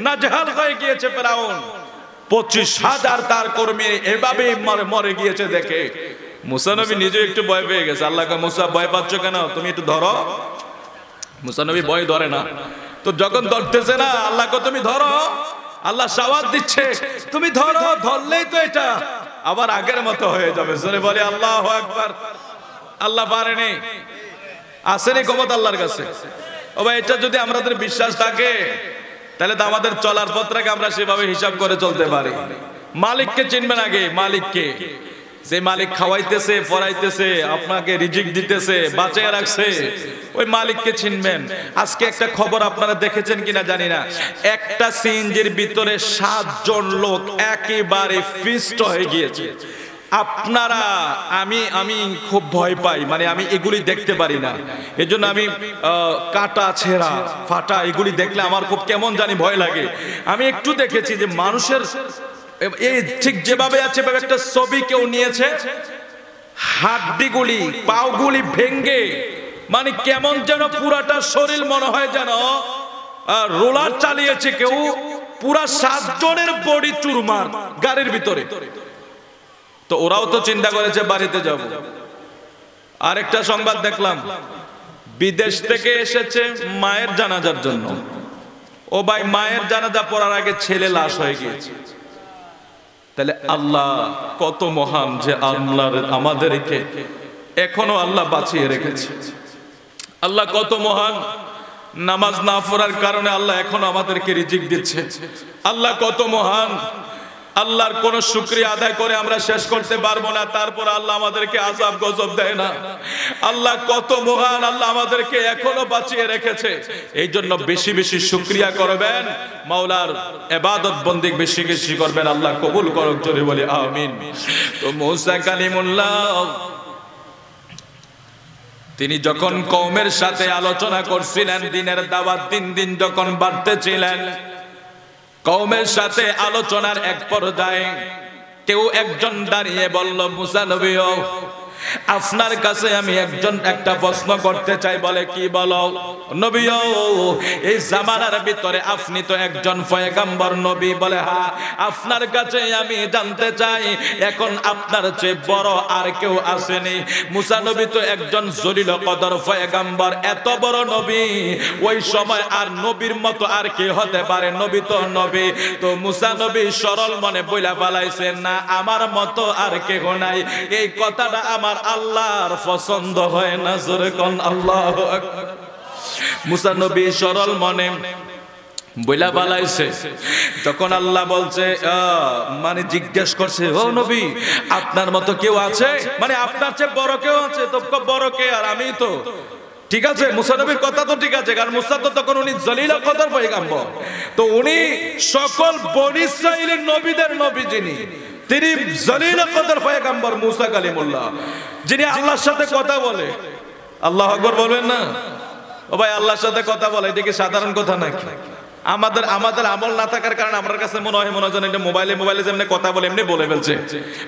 নাজেহাল হয়ে গিয়েছে ফেরাউন। 25,000 তার কর্মী এভাবে মরে গিয়েছে দেখে মুসা নবী নিজে একটু ভয় পেয়ে গেছে। আল্লাহকে, মুসা ভয় পাচ্ছ কেন? তুমি একটু ধরো। মুসা নবী ভয় ধরে না, তো যখন ধরতেছে না, আল্লাহকে তুমি ধরো। আল্লাহ সাওয়াত দিচ্ছে, তুমি ধরো, ধরলেই তো এটা আবার আগের মতো হয়ে যাবে। জোরে বলে আল্লাহু আকবার। আল্লাহ পারেনি, আসেনি ক্ষমতা আল্লাহর কাছে। ও ভাই, এটা যদি আমাদের বিশ্বাস থাকে তাহলে তো আমাদের চলার পথটাকে আমরা সেভাবে হিসাব করে চলতে পারি। মালিককে চিনবেন আগে, মালিককে। যে মালিক খাওয়াইতেছে, পড়াইতেছে, আপনাকে রিজিক দিতেছে, বাঁচিয়ে রাখছে, ওই মালিককে চিনবেন। আজকে একটা খবর আপনারা দেখেছেন কিনা জানি না, একটা সিএনজির ভিতরে 7 জন লোক একেবারে ফিস্ট হয়ে গিয়েছে। আপনারা, আমি খুব ভয় পাই, মানে আমি এগুলি দেখতে পারি না। এজন্য আমি কাটা ছেঁড়া ফাটা এগুলি দেখলে আমার খুব কেমন জানি ভয় লাগে। আমি একটু দেখেছি যে মানুষের এই ঠিক যেভাবে আছে একটা ছবি কেউ নিয়েছে, হাড্ডিগুলি পাওগুলি ভেঙ্গে, মানে কেমন যেন পুরাটা শরীর মনে হয় যেন রোলার চালিয়েছে কেউ। পুরা 7 জনের বডি চুরমার গাড়ির ভিতরে। তো ওরাও তো চিন্তা করেছে বাড়িতে যাব। আরেকটা সংবাদ দেখলাম, বিদেশ থেকে এসেছে মায়ের জানাজার জন্য। ও ভাই, মায়ের জানাজা পড়ার আগে ছেলে লাশ হয়ে গিয়েছে। তাহলে আল্লাহ কত মহান যে আল্লাহ আমাদেরকে এখনো আল্লাহ বাঁচিয়ে রেখেছে। আল্লাহ কত মহান, নামাজ না পড়ার কারণে আল্লাহ এখনো আমাদেরকে রিজিক দিচ্ছে। আল্লাহ কত মহান, আল্লাহর কোন শুকরিয়া আদায় করে আমরা শেষ করতে পারবো না, তারপর আল্লাহ আমাদেরকে আযাব গজব দেয় না। আল্লাহ কত মহান, আল্লাহ আমাদেরকে এখনো বাঁচিয়ে রেখেছে। এই জন্য বেশি বেশি শুকরিয়া করবেন, মাওলার ইবাদত বন্দেগি বেশি বেশি করবেন। আল্লাহ কবুল করুক, জোরে বলি আমিন। তো মুসা কালিমুল্লাহ তিনি যখন কওমের সাথে আলোচনা করছিলেন, দিনের দাওয়াত দিন দিন যখন বাড়তেছিলেন, কওমের সাথে আলোচনার এক পর্যায়ে কেউ একজন দাঁড়িয়ে বলল, মুসা নবী, আপনার কাছে আমি একটা প্রশ্ন করতে চাই। বলে, কি বলো? নবী, এই জামানার ভিতরে আপনি তো একজন পয়গম্বর নবী। বলে, হ্যাঁ, আপনার কাছে আমি জানতে চাই, এখন আপনার চেয়ে বড় আর কেউ আসেনি? মুসা নবী তো একজন জলিল কদর পয়গম্বর, এত বড় নবী, ওই সময় আর নবীর মতো আর কে হতে পারে? নবী তো নবী। তো মুসা নবী সরল মনে বইলা ফেলাইছেন, না, আমার মতো আর কেউ নাই। এই কথাটা আমার আল্লাহর পছন্দ হয় না। জোরে কোন আল্লাহু আকবার। মুসা নবী সরল মনে বইলা বালাইছে। যখন আল্লাহ বলছে, মানে জিজ্ঞেস করছে, ও নবী, আপনার মতো কেউ আছে? মানে আপনার চেয়ে বড় কেউ আছে? তো বড় কে? আর আমি তো। ঠিক আছে, মুসা নবীর কথা তো ঠিক আছে, কারণ মুসা তো তখন উনি জলিল কদর পয়গম্বর, তো উনি সকল বনী ইসরাইলের নবীদের নবী, তিনি জলিল কদর পয়গম্বর মুসা কালিমুল্লাহ, যিনি আল্লাহর সাথে কথা বলে। আল্লাহু আকবার বলবেন না? ও ভাই, আল্লাহর সাথে কথা বলে, এটা কি সাধারণ কথা নাকি? আমাদের আমল না থাকার কারণে আমার কাছে মনে হয় এটা মোবাইলে যেমনি কথা বলে এমনি বলে ফেলছে।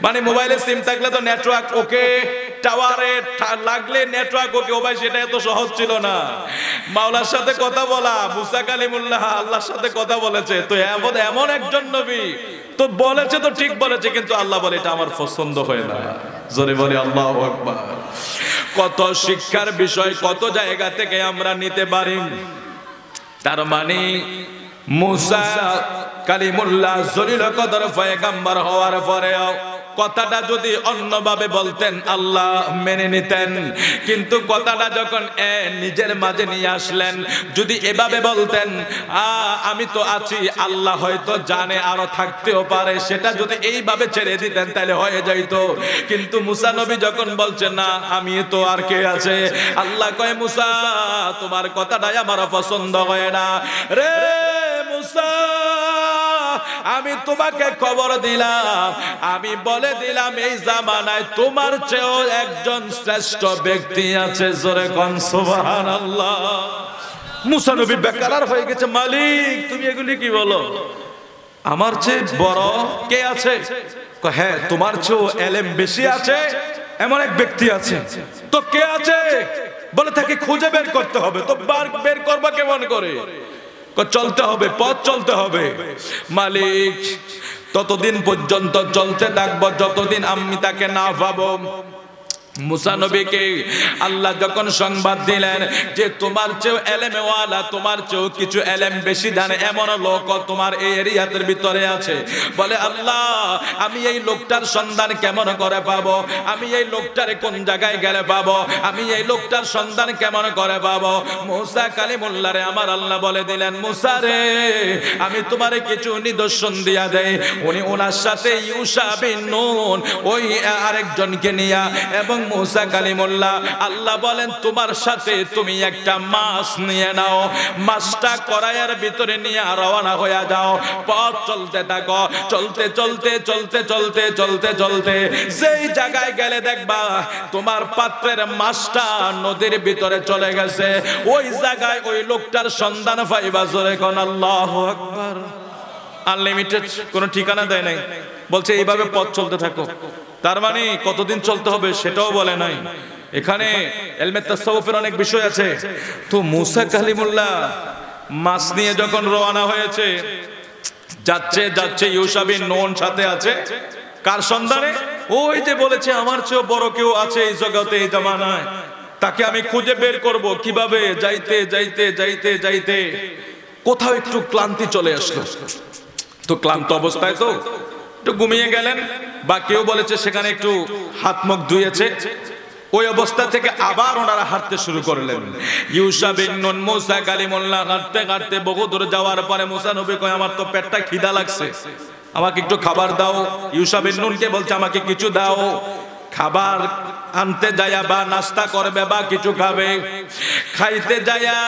মানে মোবাইলে সিম থাকলে তো নেটওয়ার্ক ওকে, টাওয়ারে লাগলে নেটওয়ার্ক ওকে। ও ভাই, সেটা এত সহজ ছিল না। মাওলার সাথে কথা বলা, মুসা কালিমুল্লাহ আল্লাহর সাথে কথা বলেছে। তো এমন একজন নবী তো বলেছে, তো ঠিক বলেছে, কিন্তু আল্লাহ বলে এটা আমার পছন্দ হয় না। জোরে বলে আল্লাহু আকবার। কত শিক্ষার বিষয় কত জায়গা থেকে আমরা নিতে পারি। তার মানে মুসা কালিমুল্লাহ জলিল কদর পয়গম্বর হওয়ার পরেও কথাটা যদি অন্যভাবে বলতেন আল্লাহ মেনে নিতেন, কিন্তু কথাটা যখন নিজের মাঝে নিয়ে আসলেন, যদি এভাবে বলতেন আমি তো আছি, আল্লাহ হয়তো জানে আরো থাকতেও পারে, সেটা যদি এইভাবে ছেড়ে দিতেন তাহলে হয়ে যাইতো। কিন্তু মুসা নবী যখন বলছেন, না, আমি তো আর কে আছে, আল্লাহ কয়, মুসা, তোমার কথাটাই আমার পছন্দ হয় না রে মুসা। আমি তোমাকে খবর দিলাম, আমি বলে দিলাম, এই জামানায় তোমার চেয়েও একজন শ্রেষ্ঠ ব্যক্তি আছে। জোরে কোন সুবহানাল্লাহ। মুসা নবী বেকার হয়ে গেছে, মালিক তুমি এগুলি কি বলো? আমার চেয়ে বড় কে আছে? হ্যাঁ, তোমার চেয়েও এলেম বেশি আছে এমন এক ব্যক্তি আছে। তো কে আছে? বলে, তাকে খুঁজে বের করতে হবে। তো বের করবা কেমন করে? চলতে হবে, পথ চলতে হবে। মালিক, ততদিন পর্যন্ত চলতে থাকবো যতদিন আমি তাকে না পাবো। মুসা নবীকে আল্লাহ যখন সংবাদ দিলেন যে তোমার চেয়েও এলেমে ওয়ালা, তোমার চেয়েও কিছু এলেম বেশি জানে এমন লোক তোমার এই এরিয়ার ভিতরে আছে। বলে, আল্লাহ, আমি এই লোকটার সন্ধান কেমন করে পাবো? আমি এই লোকটারে কোন জায়গায় গেলে পাবো? আমি এই লোকটার সন্ধান কেমন করে পাবো? মুসা কালিমুল্লাহ রে আমার আল্লাহ বলে দিলেন, মুসা রে, আমি তোমারে কিছু নিদর্শন দিয়া দেই। উনি ওনার সাথে ইউশা বিন নুন, ওই আরেকজনকে নিয়া, এবং মুসা কালিমুল্লাহ আল্লাহ বলেন, তোমার সাথে তুমি একটা মাছ নিয়ে নাও, মাছটা কড়াইয়ের ভিতরে নিয়ে রওনা হয়ে যাও। পথ চলতে থাকো, চলতে চলতে চলতে চলতে চলতে চলতে যেই জায়গায় গেলে দেখবা তোমার পাত্রের মাছটা নদীর ভিতরে চলে গেছে, ওই জায়গায় ওই লোকটার সন্ধান পাইবা। জোরে কোন আল্লাহু আকবার। আনলিমিটেড, কোনো ঠিকানা দেয় নাই, বলছে এইভাবে পথ চলতে থাকো। তার মানে কতদিন চলতে হবে সেটাও বলে নাই। এখানে ইলমে তাসাউফের অনেক বিষয় আছে। তো মুসা কালিমুল্লাহ মাছ নিয়ে যখন রওনা হয়েছে, যাচ্ছে যাচ্ছে, ইউশা বিন নুন সাথে আছে। কার সন্ধানে? ওই যে বলেছে আমার চেয়ে বড় কেউ আছে এই জগতে, এই জামানায়, তাকে আমি খুঁজে বের করব কিভাবে। যাইতে যাইতে যাইতে যাইতে কোথাও একটু ক্লান্তি চলে আসলো, তো ক্লান্ত অবস্থায় তো একটু ঘুমিয়ে গেলেন, বা কেউ বলেছে সেখানে একটু হাত মুখ ধুয়েছে। ওই অবস্থা থেকে আবার ওনারা হাঁটতে শুরু করলেন। ইউসা বিন নুন, মুসা কালিমুল্লাহ হাঁটতে হাঁটতে বহু দূর যাওয়ার পরে মুসা নবী কয় আমার তো পেটটা খিদা লাগছে, আমাকে একটু খাবার দাও। ইউসা বিন নুনকে বলছে আমাকে কিছু দাও। খাবার আনতে যায়া বা নাস্তা করবে বা কিছু খাবে, খাইতে যায়া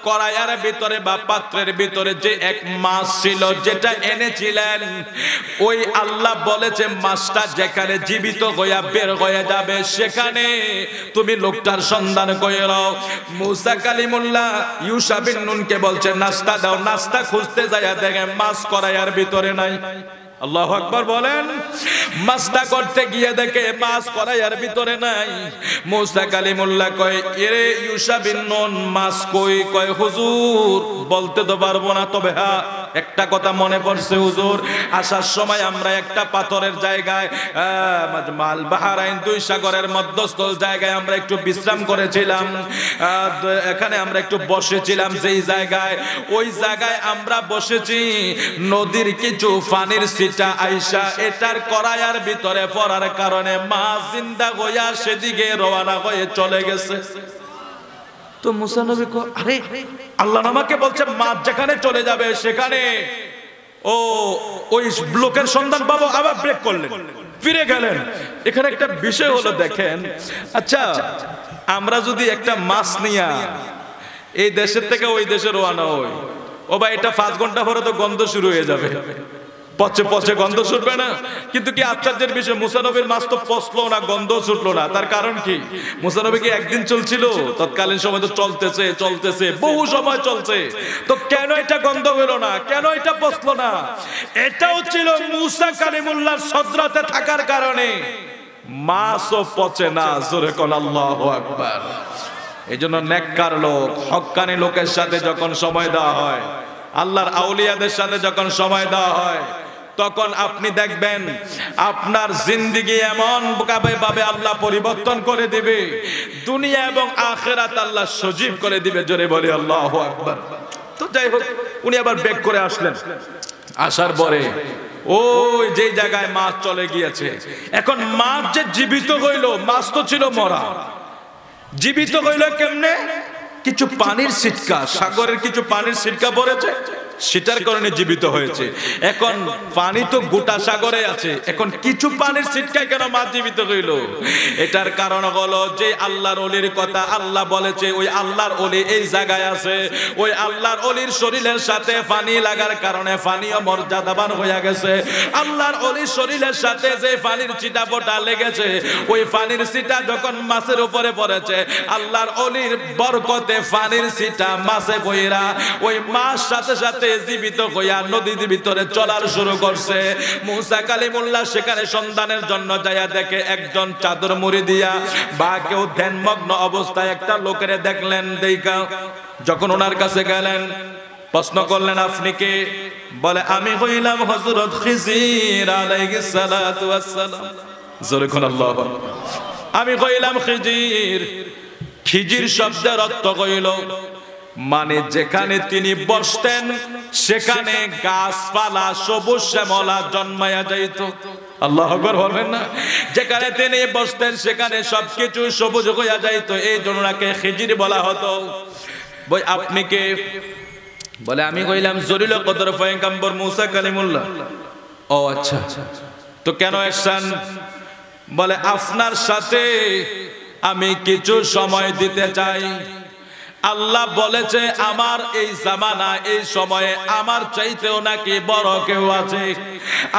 কড়াইয়ের ভিতরে বা পাত্রের ভিতরে যে এক মাছ ছিল যেটা এনেছিলেন, ওই আল্লাহ বলেছে মাছটা যেখানে জীবিত হইয়া বের হয়ে যাবে সেখানে তুমি লোকটার সন্ধান কইরো। মুসা কালিমুল্লাহ ইউসা বিন নুনকে বলছে নাস্তা দাও। নাস্তা খুঁজতে যায়া দেখে মাছ কড়াইয়ের ভিতরে নাই। আল্লাহু আকবার বলেন। নাস্তা করতে গিয়ে দেখে মাছ কড়াইয়ের ভিতরে নাই। মুসা কালিমুল্লাহ কয় এরে ইউসা বিন নুন মাছ কই? কয় হুজুর বলতে তো পারবো না, তবে হ্যাঁ একটা কথা মনে পড়ছে হুজুর, আসার সময় আমরা একটা পাথরের জায়গায় মাল বাহারাইন, দুই সাগরের মধ্যস্থল জায়গায় আমরা একটু বিশ্রাম করেছিলাম, এখানে আমরা একটু বসেছিলাম যেই জায়গায়, ওই জায়গায় আমরা বসেছি, নদীর কিছু পানির ছিটা আইসা এটার কড়াইয়ের ভিতরে পড়ার কারণে মাছ জিন্দা হইয়া সেদিকে রওনা হয়ে চলে গেছে। তো মুসা নবী কো আরে আল্লাহ আমাকে বলছে মাছ যেখানে চলে যাবে সেখানে ও ওই লোকের সন্ধান পাবো। আবার ব্রেক করলেন, ফিরে গেলেন। এখানে একটা বিষয় হলো দেখেন, আচ্ছা আমরা যদি একটা মাছ নিয়া এই দেশের থেকে ওই দেশে রওনা হই, ও ভাই এটা 5 ঘন্টা পরে তো গন্ধ শুরু হয়ে যাবে, পচে পচে গন্ধ ছুটবে না? কিন্তু কি আশ্চর্যের বিষয়, মুসা নবীর মাছ তো পচলো না, গন্ধ ছুটলো না। তার কারণ কি? মুসা নবী কি একদিন চলছিল? তৎকালীন সময় তো চলতেছে চলতেছে, বহু সময় চলছে। তো কেন এটা গন্ধ হলো না, কেন এটা পচলো না? এটাও ছিল মুসা কালিমুল্লাহর সদরাতে থাকার কারণে মাছও পচে না। জোরে কোন আল্লাহু আকবার। এইজন্য নেককার লোক, হক্কানি লোকের সাথে যখন সময় দেওয়া হয়, আল্লাহর আউলিয়াদের সাথে যখন সময় দেওয়া হয়, তখন আপনি দেখবেন আপনার জিন্দেগি এমন ভাবে আল্লাহ পরিবর্তন করে দিবে, দুনিয়া এবং আখিরাত আল্লাহ সজীব করে দিবে। জোরে বলি আল্লাহু আকবার। তো যাই হোক, উনি আবার ব্যাক করে আসলেন। আসার পরে ওই যে জায়গায় মাছ চলে গিয়েছে, এখন মাছ যে জীবিত হইল, মাছ তো ছিল মরা। জীবিত হইল কেমনে? কিছু পানির ছিটকা, সাগরের কিছু পানির ছিটকা পড়েছে, সেটার কারণে জীবিত হয়েছে। এখন পানি তো গোটা সাগরে আছে, এখন কিছু পানির ছিটকায় কেন মাছ জীবিত হইল? এটার কারণ হলো যে আল্লাহর ওলির কথা আল্লাহ বলেছে, ওই আল্লাহর ওলি এই জায়গায় আছে, ওই আল্লাহর ওলির শরীরের সাথে পানি লাগার কারণে পানিও মর্যাদাবান হয়ে গেছে। আল্লাহর ওলির শরীরের সাথে যে পানির ছিটা ফোঁটা লেগেছে, ওই পানির ছিটা যখন মাছের উপরে পড়েছে, আল্লাহর ওলির বরকতে পানির ছিটা মাছে বইরা ওই মাছ সাথে সাথে জীবিত হইয়া নদীর ভিতরে চলার শুরু করছে। মুসা কালিমুল্লাহ সেখানে সন্ধানের জন্য যাইয়া দেখে একজন চাদর মুড়ি দিয়া বা কেউ ধ্যানমগ্ন অবস্থায় একটা লোকের দেখলেন। দেখা যখন ওনার কাছে গেলেন, প্রশ্ন করলেন আপনি কে? বলে আমি হইলাম হযরত খিজির আলাইহিস সালাতু ওয়াস সালাম। জোরে কোন আল্লাহু আকবার। আমি হইলাম খিজির। খিজির শব্দের অর্থ হইল মানে যেখানে তিনি বসতেন সেখানে গাছপালা সবুজ শ্যামলা জন্মায়া যাইত। আল্লাহু আকবার বলবেন না? যেখানে তিনি বসতেন সেখানে সবকিছু সবুজ হইয়া যাইত, এই জন্য ওনাকে খিজির বলা হতো। বই আপনি কে? বলে আমি কইলাম জলিল কদর পয়গম্বর মুসা কালিমুল্লাহ। ও আচ্ছা, তো কেন এসেছেন? বলে আপনার সাথে আমি কিছু সময় দিতে চাই। আল্লাহ বলেছে আমার এই জামানা এই সময়ে আমার চাইতেও নাকি বড় কেউ আছে।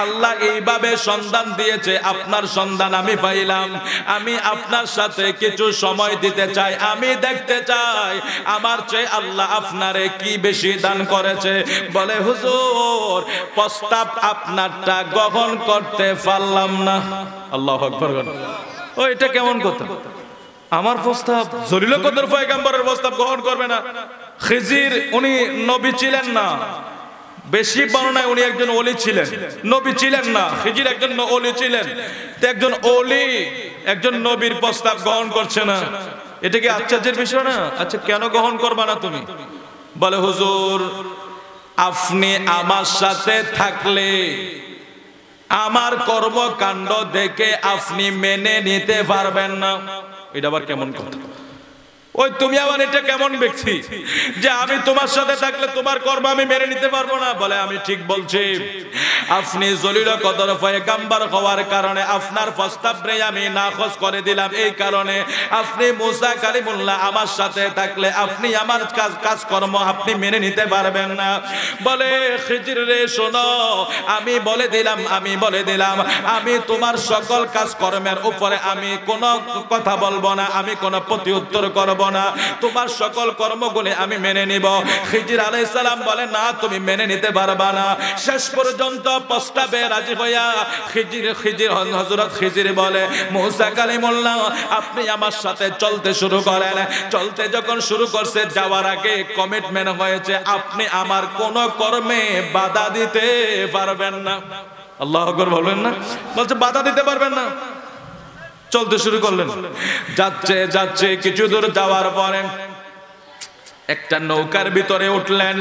আল্লাহ এইভাবে সন্ধান দিয়েছে, আপনার সন্ধান আমি পাইলাম। আমি আপনার সাথে কিছু সময় দিতে চাই, আমি দেখতে চাই আমার চেয়ে আল্লাহ আপনারে কি বেশি দান করেছে। বলে হুজুর প্রস্তাব আপনারটা গ্রহণ করতে পারলাম না। আল্লাহু আকবার। ও এটা কেমন কথা? আমার প্রস্তাব, জলিল কদর পয়গম্বরের প্রস্তাব গ্রহণ করবে না? খিজির উনি নবী ছিলেন না, বেশি বর্ণনায় উনি একজন ওলি ছিলেন, নবী ছিলেন না। খিজির একজন ওলি ছিলেন। তো একজন ওলি একজন নবীর প্রস্তাব গ্রহণ করছে না, এটা কি আশ্চর্যের বিষয় না? আচ্ছা কেন গ্রহণ করবা না তুমি? বলে হুজুর আপনি আমার সাথে থাকলে আমার কর্মকাণ্ড দেখে আপনি মেনে নিতে পারবেন না। এটা আবার কেমন কথা? ওই তুমি আবার এটা কেমন ব্যক্তি যে আমি তোমার সাথে থাকলে তোমার কর্ম আমি মেনে নিতে পারবো না? বলে আমি ঠিক বলছি, আপনি জলিল কদর পয়গম্বর হওয়ার কারণে আপনার প্রস্তাবে আমি নাকচ করে দিলাম। এই কারণে আপনি মুসা কালিমুল্লাহ আমার সাথে থাকলে আপনি আমার কাজকর্ম আপনি মেনে নিতে পারবেন না। বলে খিজির রে শোনো, আমি বলে দিলাম আমি তোমার সকল কাজকর্মের উপরে আমি কোনো কথা বলবো না, আমি কোনো প্রত্যুত্তর করব না, তোমার সকল কর্মগুলি আমি মেনে নিব। খিজির আলাইহিস সালাম বলে না তুমি মেনে নিতে পারবা না। শেষ পর্যন্ত প্রস্তাবে রাজি হইয়া হযরত খিজির বলে মুসা কালিমুল্লাহ আপনি আমার সাথে চলতে শুরু করেন। চলতে যখন শুরু করছে যাওয়ার আগে কমিটমেন্ট হয়েছে আপনি আমার কোন কর্মে বাধা দিতে পারবেন না। আল্লাহু আকবার বলবেন না? বলছে বাধা দিতে পারবেন না। চলতে শুরু করলেন, যাচ্ছে কিছু দূর যাওয়ার পরে একটা নৌকার ভিতরে উঠলেন।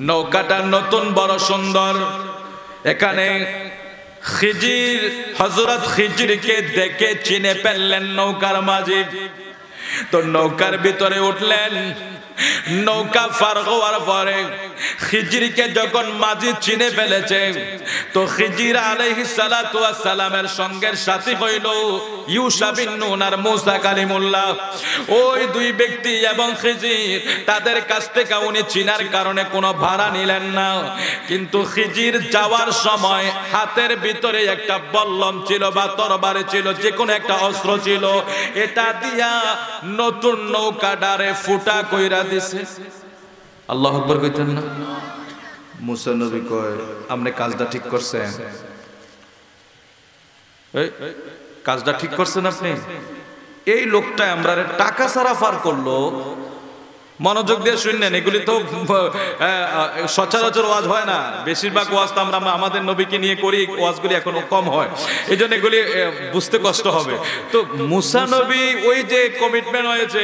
নৌকাটা নতুন বড় সুন্দর। এখানে খিজির হযরত খিজিরকে দেখে চিনে ফেললেন নৌকার মাঝি। তো নৌকার ভিতরে উঠলেন। নৌকা পার হওয়ার পরে খিজিরকে যখন মাঝি চিনে ফেলেছে তো খিজির আলাইহিস সালাতু ওয়াস সালামের সঙ্গের সাথী হইল ইউশা বিন নুন আর মুসা কালিমুল্লাহ। ওই দুই ব্যক্তি এবং খিজির তাদের কাছ থেকে উনি চিনার কারণে কোনো ভাড়া নিলেন না। কিন্তু খিজির যাওয়ার সময় হাতের ভিতরে একটা বল্লম ছিল বা তরবারি ছিল, যে কোনো একটা অস্ত্র ছিল, এটা দিয়া নতুন নৌকাটারে ফুটা কইরা দিছে। আল্লাহু আকবার কইতেন না? মুসা নবী কয় আপনি কাজটা ঠিক করছেন, কাজটা ঠিক করছেন আপনি। এই লোকটা আমরা টাকা ছাড়া পার করলো। মনোযোগ দিয়ে শুনলেন, এগুলি তো সচরাচর ওয়াজ হয় না। বেশিরভাগ ওয়াজ তো আমরা আমাদের নবীকে নিয়ে করি, ওয়াজগুলি এখন কম হয়, এই জন্য এগুলি বুঝতে কষ্ট হবে। তো মুসা নবী ওই যে কমিটমেন্ট হয়েছে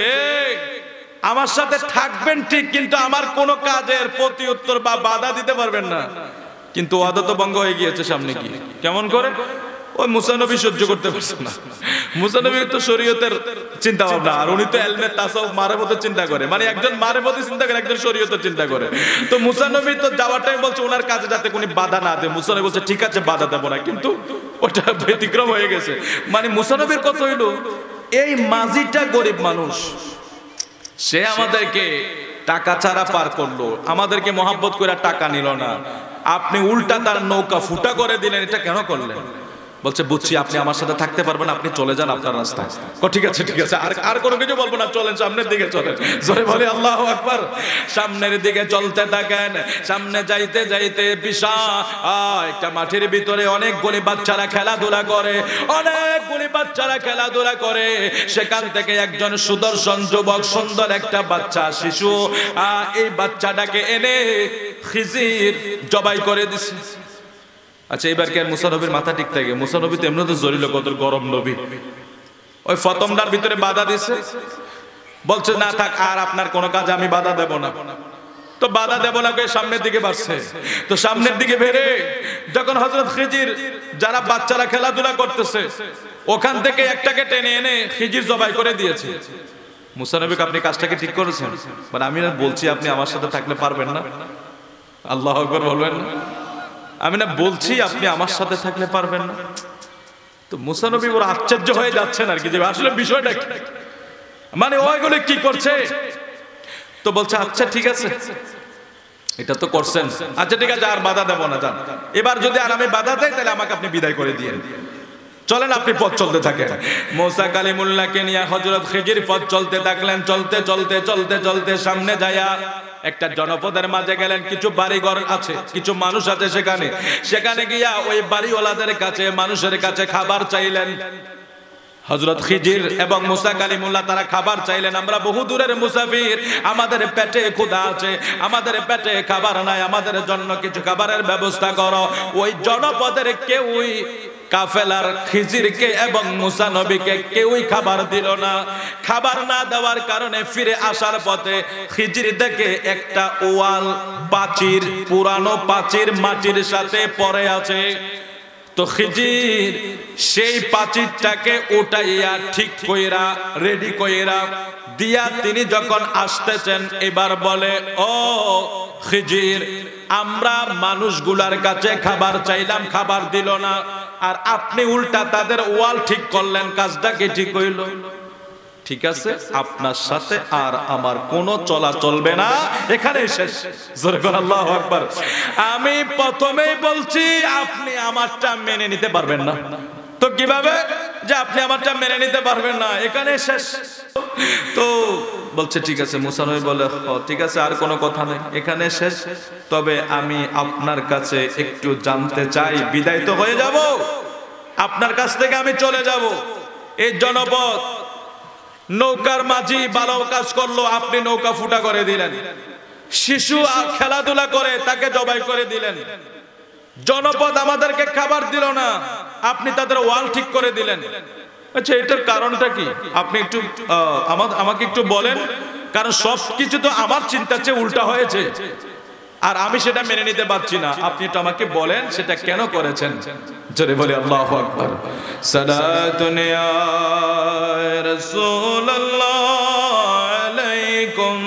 আমার সাথে থাকবেন ঠিক, কিন্তু আমার কোন কাজের প্রতি উত্তর বা বাধা দিতে পারবেন না। কিন্তু ওয়াদা তো ভঙ্গ হয়ে গিয়েছে। সামনে কি কেমন করে ওই মুসা নবী সহ্য করতে পারছে না। মুসা নবী তো শরীয়তের চিন্তা ভাবনা, আর উনি তো ইলমে তাসাউফ মারিফতের চিন্তা করে, মানে একজন মারিফতের চিন্তা করে, একজন শরীয়তের চিন্তা করে। তো মুসা নবী তো যাওয়ার টাইম বলছে ওনার কাজে যাতে কোনো বাধা না দেয়। মুসা নবী বলছে ঠিক আছে বাধা দেব না, কিন্তু ওটা ব্যতিক্রম হয়ে গেছে। মানে মুসা নবীর কথা হইলো এই মাঝিটা গরিব মানুষ, সে আমাদেরকে টাকা ছাড়া পার করলো, আমাদেরকে মহব্বত করে টাকা নিল না, আপনি উল্টা তার নৌকা ফুটা করে দিলেন, এটা কেন করলেন? বলছে বুঝছি আপনি আমার সাথে থাকতে পারবেন, আপনি চলে যান আপনার রাস্তায়। ঠিক আছে আর কোনো কিছু বলবো না, চলেন সামনের দিকে চলেন। জোরে বলে আল্লাহু আকবার। সামনের দিকে চলতে থাকেন। সামনে যাইতে যাইতে বিশাল একটা মাঠের ভিতরে অনেকগুলি বাচ্চারা খেলাধুলা করে, সেখান থেকে একজন সুদর্শন যুবক, সুন্দর একটা বাচ্চা শিশু, এই বাচ্চাটাকে এনে খিজির জবাই করে দিছে। আচ্ছা এবার কি মুসা নবীর মাথা ঠিক থাকে? মুসা নবী তো এমনি তো জলিল কদর গরম নবী, ওই ফতমটার ভিতরে বাধা দিছে। বলছে না থাক, আর আপনার কোন কাজে আমি বাধা দেব না। তো বাধা দেব না কই সামনের দিকে বাড়ছে। তো সামনের দিকে বেরে যখন হযরত খিজির যারা বাচ্চারা খেলাধুলা করতেছে ওখান থেকে একটাকে টেনে এনে খিজির জবাই করে দিয়েছে। মুসা নবীকে আপনি কাজটাকে ঠিক করেছেন? মানে আমি বলছি আপনি আমার সাথে থাকলে পারবেন না। আল্লাহু আকবার বলবেন না? আমি না বলছি আপনি আমার সাথে থাকলে পারবেন না। তো মুসা নবী ওরা আশ্চর্য হয়ে যাচ্ছেন আর কি, যে আসলে বিষয়টা কি, মানে ওইগুলো কি করছে। তো বলছে আচ্ছা ঠিক আছে এটা তো করছেন, আচ্ছা ঠিক আছে আর বাধা দেব না, যান। এবার যদি আর আমি বাধা দেই তাহলে আমাকে আপনি বিদায় করে দিয়েন, চলেন আপনি পথ চলতে থাকেন। মুসা কালিমুল্লাহকে নিয়ে হযরত খিজির পথ চলতে থাকলেন। চলতে চলতে চলতে চলতে সামনে যায়া একটা জনপদের মাঝে গেলেন। কিছু বাড়িঘর আছে, কিছু মানুষ আছে সেখানে গিয়া ওই বাড়িওয়ালাদের কাছে, মানুষের কাছে খাবার চাইলেন। হযরত খিজির এবং মুসা কালিমুল্লাহ তারা খাবার চাইলেন, আমরা বহু দূরের মুসাফির, আমাদের পেটে ক্ষুধা আছে, আমাদের পেটে খাবার নাই, আমাদের জন্য কিছু খাবারের ব্যবস্থা করো। ওই জনপদের কেউই কাফেলার খিজিরকে এবং মুসা নবীকে কেউই খাবার দিল না। খাবার না দেওয়ার কারণে ফিরে আসার পথে খিজির দেখে একটা ওয়াল প্রাচীর, পুরানো প্রাচীর মাটির সাথে পড়ে আছে। তো খিজির সেই প্রাচীরটাকে উঠাইয়া ঠিক কইরা রেডি কইরা দিয়া তিনি যখন আসতেছেন, এবার বলে, ও খিজির, আমরা মানুষগুলার কাছে খাবার চাইলাম, খাবার দিল না, আর আপনি উল্টা তাদের ওয়াল ঠিক করলেন, কাজটা কি ঠিক হইল? ঠিক আছে, আপনার সাথে আর আমার কোনো চলা চলবে না, এখানে শেষ। জোরে বল আল্লাহু আকবার। আমি প্রথমেই বলছি আপনি আমারটা মেনে নিতে পারবেন না। তো কিভাবে যে আপনি আমারটা মেনে নিতে পারবেন না, এখানে শেষ। তো বলছে ঠিক আছে, মুসা নবী বলে, ঠিক আছে, আর কোনো কথা নেই, এখানে শেষ। তবে আমি আপনার কাছে একটু জানতে চাই, বিদায় তো হয়ে যাব, আপনার কাছ থেকে আমি চলে যাব। এই জনপদ নৌকার মাঝি ভালো কাজ করলো, আপনি নৌকা ফুটা করে দিলেন। শিশু খেলাধুলা করে তাকে জবাই করে দিলেন। জনপদ আমাদেরকে খাবার দিল না, আপনি তাদের ওয়াল ঠিক করে দিলেন। আচ্ছা, এটার কারণটা কি আপনি একটু আমাকে একটু বলেন, কারণ সবকিছু তো আমার চিন্তার চেয়ে উল্টা হয়েছে, আর আমি সেটা মেনে নিতে পারছি না। আপনি একটু আমাকে বলেন সেটা কেন করেছেন। জোরে বলি আল্লাহু আকবার। সালাতুন ইয়া রাসূলুল্লাহ আলাইকুম,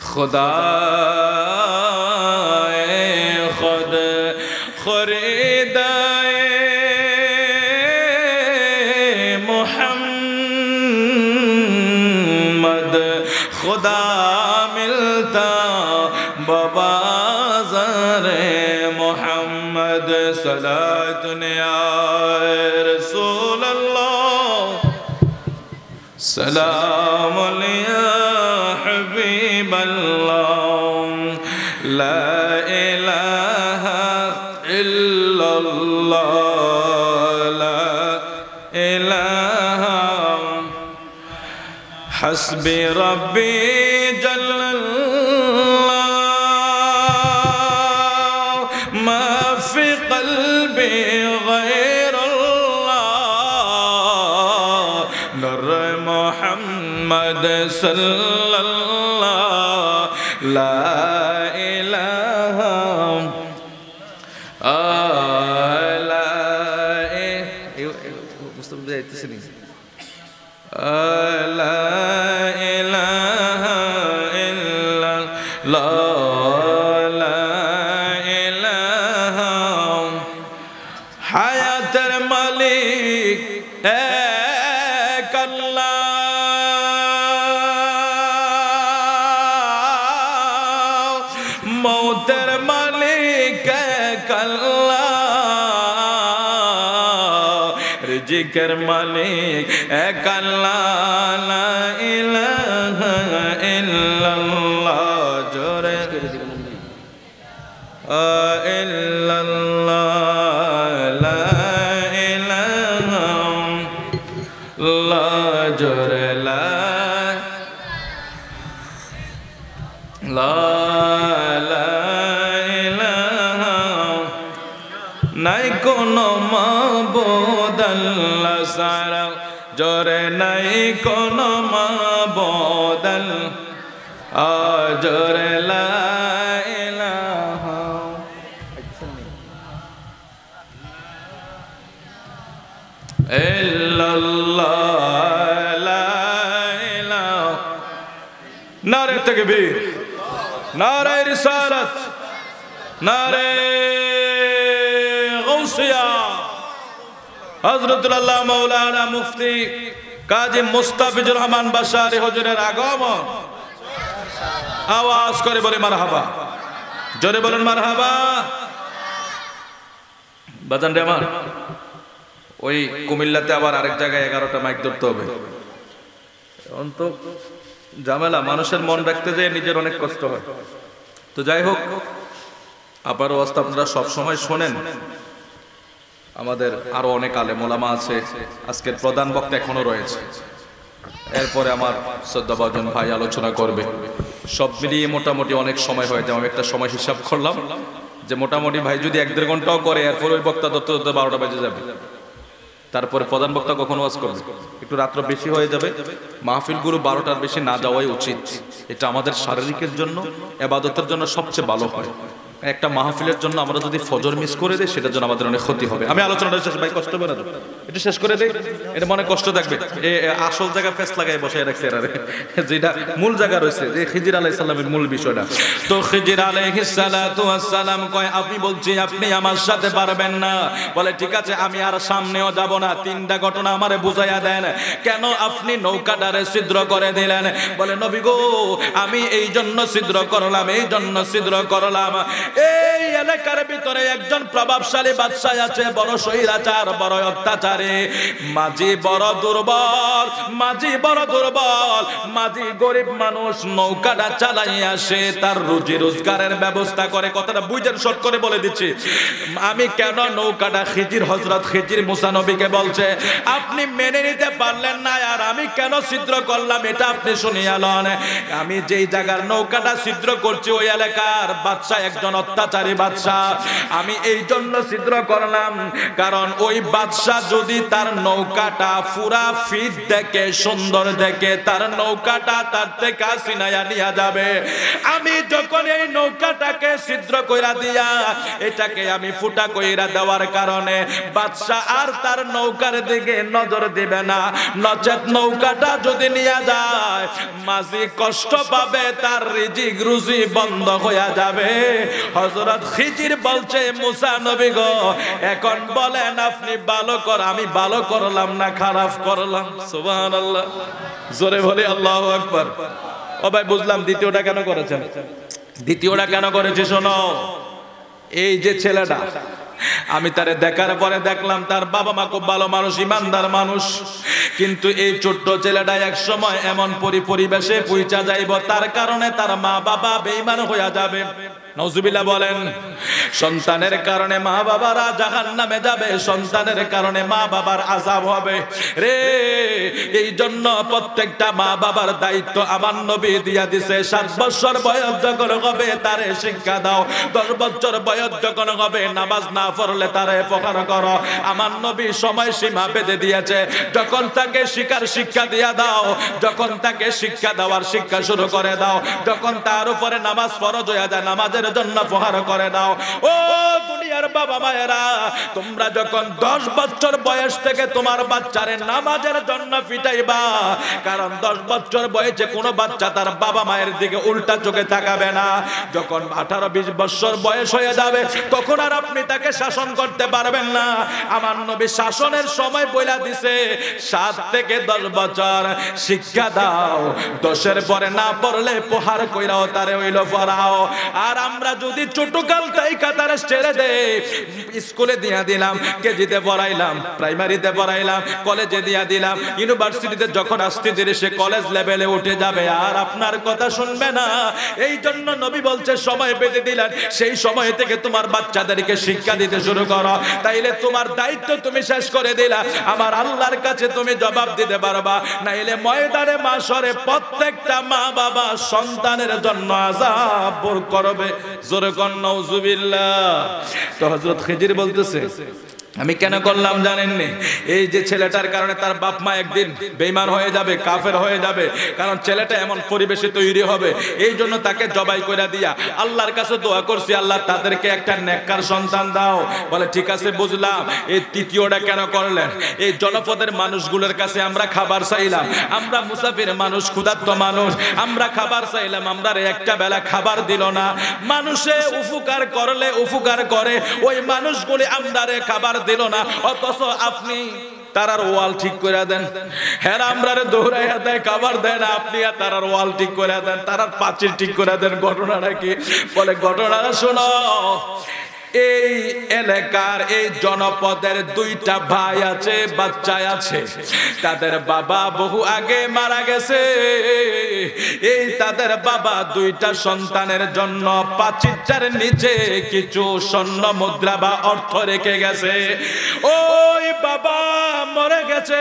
খুদায়ে খুদ খরিদায়ে মুহাম্মদ, खुदा मिलता बबाज़ारे मोहम्मद, सलातुन या रसूल अल्लाह, सलामुन या हबीब अल्लाह, ला इलाहा इल्लल्लाह, ला इलाहा हस्बी रब्बी जल्लल्लाह, मा फी क़ल्बी गैरुल्लाह, नूर मुहम्मद सल्लल्लाह, ला इलाहा হায়াতের মালিক এক আল্লাহ, মৌতের মালিক এক আল্লাহ, রিজিকের মালিক এক আল্লাহ, লা ইলাহা ইল্লাল্লাহ, জোরে ইল্লাল্লাহ, লা ইলাহা ইল্লাল্লাহ, জোরে লা ইলাহা, নাই কোনো মাবুদ আল্লাহ ছাড়া, জোরে নাই কোনো মাবুদ আল্লাহ, জোরে লা ইলাহা ইল্লাল্লাহ, লা ইলাহা। নারে তাকবীর, নারে রিসালাত, নারে গাউসিয়া। হযরতুল আল্লাহ মাওলানা মুফতি কাজী মুস্তাফিজুর রহমান বাশারি হুজুরের আগমন। আওয়াজ করে বলে মারহাবা, জোরে বলেন মারহাবা। বাজান রে আমার, ওই কুমিল্লাতে আবার আরেক জায়গায় 11টা মাইক ধরতে হবে। এখন তো ঝামেলা, মানুষের মন রাখতে যেয়ে নিজের অনেক কষ্ট হয়। তো যাই হোক, আবার ওয়াজটা আপনারা সবসময় শোনেন। আমাদের আরো অনেক আলেম ওলামা আছে, আজকের প্রধান বক্তা এখনো রয়েছে, এরপরে আমার শ্রদ্ধাভাজন ভাই আলোচনা করবে। সব মিলিয়ে মোটামুটি অনেক সময় হয়ে যায়। আমি একটা সময় হিসাব করলাম যে মোটামুটি ভাই যদি 1-1.5 ঘন্টাও করে, এরপর ওই বক্তা ধরতে ধরতে 12টা বেজে যাবে। তারপরে প্রধান বক্তা কখন ওয়াজ করবে, একটু রাত্র বেশি হয়ে যাবে। মাহফিলগুলো 12টার বেশি না যাওয়াই উচিত। এটা আমাদের শারীরিকের জন্য, ইবাদতের জন্য সবচেয়ে ভালো হয়। একটা মাহফিলের জন্য আমরা যদি ফজর মিস করে দেই, সেটার জন্য আমাদের অনেক ক্ষতি হবে। আমি আলোচনাটা শেষ, ভাই কষ্ট হবে না একটু শেষ করে দেই, এটা মনে কষ্ট থাকবে। আসল জায়গা ফেস লাগাই বসায় রাখছে এরা, যেটা মূল জায়গা রয়েছে, যে খিজির আলাইহিস সালামের মূল বিষয়টা। তো খিজির আলাইহিস সালাতু ওয়াস সালাম কয়, আমি বলছি আপনি আমার সাথে পারবেন না। বলে ঠিক আছে, আমি আর সামনেও যাব না। 3টা ঘটনা আমারে বুঝাইয়া দেন, কেন আপনি নৌকাটারে ছিদ্র করে দিলেন? বলে নবী গো, আমি এই জন্য ছিদ্র করলাম, এই জন্য ছিদ্র করলাম, এই এলাকার ভিতরে একজন প্রভাবশালী বাদশাহ আছে, বড় স্বৈরাচার, বড় অত্যাচারী। মাঝি বড় দুর্বল, মাঝি বড় দুর্বল, মাঝি গরিব মানুষ, নৌকাটা চালাইয়া সে তার রুজি রোজগারের ব্যবস্থা করে। কথাটা বুঝেন, শর্ট করে বলে দিচ্ছি। আমি কেন নৌকাটা খিজির, হযরত খিজির মুসা নবীকে বলছে, আপনি মেনে নিতে পারলেন না, আর আমি কেন ছিদ্র করলাম এটা আপনি শুনিয়া লন। আমি যেই জায়গার নৌকাটা ছিদ্র করছি, ওই এলাকার বাদশা একজন অত্যাচারী বাদশাহ। আমি এই জন্য ছিদ্র করলাম, কারণ ওই বাদশাহ যদি তার নৌকাটা পুরা ফিট দেখে, সুন্দর দেখে, তার নৌকাটা তার থেকে ছিনাইয়া নিয়ে যাবে। আমি যখন এই নৌকাটাকে ছিদ্র কইরা দিয়া, এটাকে আমি ফুটা কইরা দেওয়ার কারণে বাদশাহ আর তার নৌকার দিকে নজর দিবে না। নচেত নৌকাটা যদি নিয়ে যায়, মাঝি কষ্ট পাবে, তার রিজিক রুজি বন্ধ হয়ে যাবে। হযরত খিজির বলছে, মুসা নবী গো, এখন বলেন আপনি ভালো কর, আমি ভালো করলাম না খারাপ করলাম? সুবহানাল্লাহ, জোরে বলে আল্লাহু আকবার। ও ভাই বুঝলাম দ্বিতীয়টা কেন করেছেন। দ্বিতীয়টা কেন করেছে শোনো। এই যে ছেলেটা, আমি তারে দেখার পরে দেখলাম তার বাবা মা খুব ভালো মানুষ, ইমানদার মানুষ, কিন্তু এই ছোট্ট ছেলেটা এক সময় এমন পরিবেশে পৌঁছা যাইব, তার কারণে তার মা বাবা বেঈমান হয়ে যাবে। নাউজুবিল্লাহ বলেন। সন্তানের কারণে মা বাবারা জাহান্নামে যাবে, সন্তানের কারণে মা বাবার আযাব হবে রে। এই জন্য প্রত্যেকটা মা বাবার দায়িত্ব আমার নবী দিয়া দিছে। 7 বছর বয়স যখন হবে তারে শিক্ষা দাও, 10 বছর বয়স যখন হবে নামাজ না পড়লে তারে উপকার করো। আমার নবী সময় সীমা বেঁধে দিয়েছে, যখন তাকে শিক্ষা দিয়া দাও, যখন তাকে শিক্ষা দেওয়ার শিক্ষা শুরু করে দাও, যখন তার উপরে নামাজ ফরজ হয়ে যায়, নামাজের জন্য উপহার করে দাও। ও দুনিয়ার বাবা মায়েরা, তোমরা যখন 10 বছর বয়স থেকে তোমার বাচ্চারে নামাজের জন্য ফিটাইবা, কারণ 10 বছর বয়সে কোনো বাচ্চা তার বাবা মায়ের দিকে উল্টা চোখে তাকাবে না। যখন 18-20 বছর বয়স হয়ে যাবে, তখন আর আপনি তাকে শাসন করতে পারবেন না। আমার নবী শাসনের সময় বইলা দিছে, 7 থেকে 10 বছর শিক্ষা দাও, 10-এর পরে না পড়লে প্রহার কইরাও তারে হইল পড়াও। আর আমরা যদি ছোটকাল থেকে তারে ছেড়ে দেই, স্কুলে দিয়া দিলাম, কেজিতে পড়াইলাম, প্রাইমারিতে পড়াইলাম, কলেজে দিয়া দিলাম, ইউনিভার্সিটিতে যখন আসতে দিলে সে কলেজ লেভেলে উঠে যাবে, আর আপনার কথা শুনবে না। এই জন্য নবী বলছে সময় বেঁধে দিলেন, সেই সময় থেকে তোমার বাচ্চাদেরকে শিক্ষা দিতে শুরু করো, তাইলে তোমার দায়িত্ব তুমি শেষ করে দিলা, আমার আল্লাহর কাছে তুমি জবাব দিতে পারবা। নাইলে ময়দানে মাশরে প্রত্যেকটা মা বাবা সন্তানের জন্য আযাব ভোগ করবে। জোরে কোন নাউজুবিল্লাহ। তো হযরত খিজির বলতেছে, আমি কেন করলাম জানেননি? এই যে ছেলেটার কারণে তার বাপ মা একদিন বেঈমান হয়ে যাবে, কাফের হয়ে যাবে, কারণ ছেলেটা এমন পরিবেশে তৈরি হবে। এই জন্য তাকে জবাই করে দিয়া আল্লাহর কাছে দোয়া করছি, আল্লাহ তাদেরকে একটা নেককার সন্তান দাও। বলে ঠিক আছে বুঝলাম। এই তৃতীয়টা কেন করলেন? এই জনপদের মানুষগুলোর কাছে আমরা খাবার চাইলাম, আমরা মুসাফির মানুষ, ক্ষুধার্ত মানুষ, আমরা খাবার চাইলাম, আমরা একটা বেলা খাবার দিল না। মানুষে উপকার করলে উপকার করে, ওই মানুষগুলি আমরারে খাবার দিল না, অথচ আপনি তারার ওয়াল ঠিক করে দেন। হ্যাঁ, আমরা দৌড়াইয়া দেয়, খাবার দেন, আপনি আর তারার ওয়াল ঠিক করে দেন, তারার পাঁচিল ঠিক করে দেন। ঘটনাটা কি? বলে ঘটনাটা শোনো। এই এলাকার এই জনপদের দুইটা ভাই আছে, বাচ্চা আছে, তাদের বাবা বহু আগে মারা গেছে। এই তাদের বাবা দুইটা সন্তানের জন্য পাচিচার নিচে কিছু স্বর্ণ মুদ্রা বা অর্থ রেখে গেছে। ওই বাবা মরে গেছে,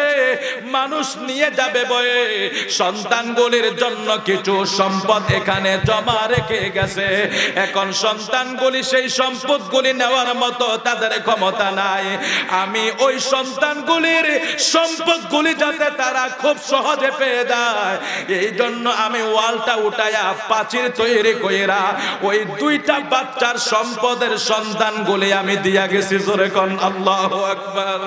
মানুষ নিয়ে যাবে বয়ে, সন্তানগুলির জন্য কিছু সম্পদ এখানে জমা রেখে গেছে। এখন সন্তানগুলি সেই সম্পদগুলি নেওয়ার মতো তাদের ক্ষমতা নাই। আমি ওই সন্তানগুলির সম্পদগুলি যাতে তারা খুব সহজে পেয়ে যায়, এই জন্য আমি ওয়ালটা উঠাইয়া পাঁচির তৈরি কইরা ওই দুইটা বাচ্চার সম্পদের সন্তানগুলি আমি দিয়া গেছি। জোরে কোন আল্লাহু আকবার।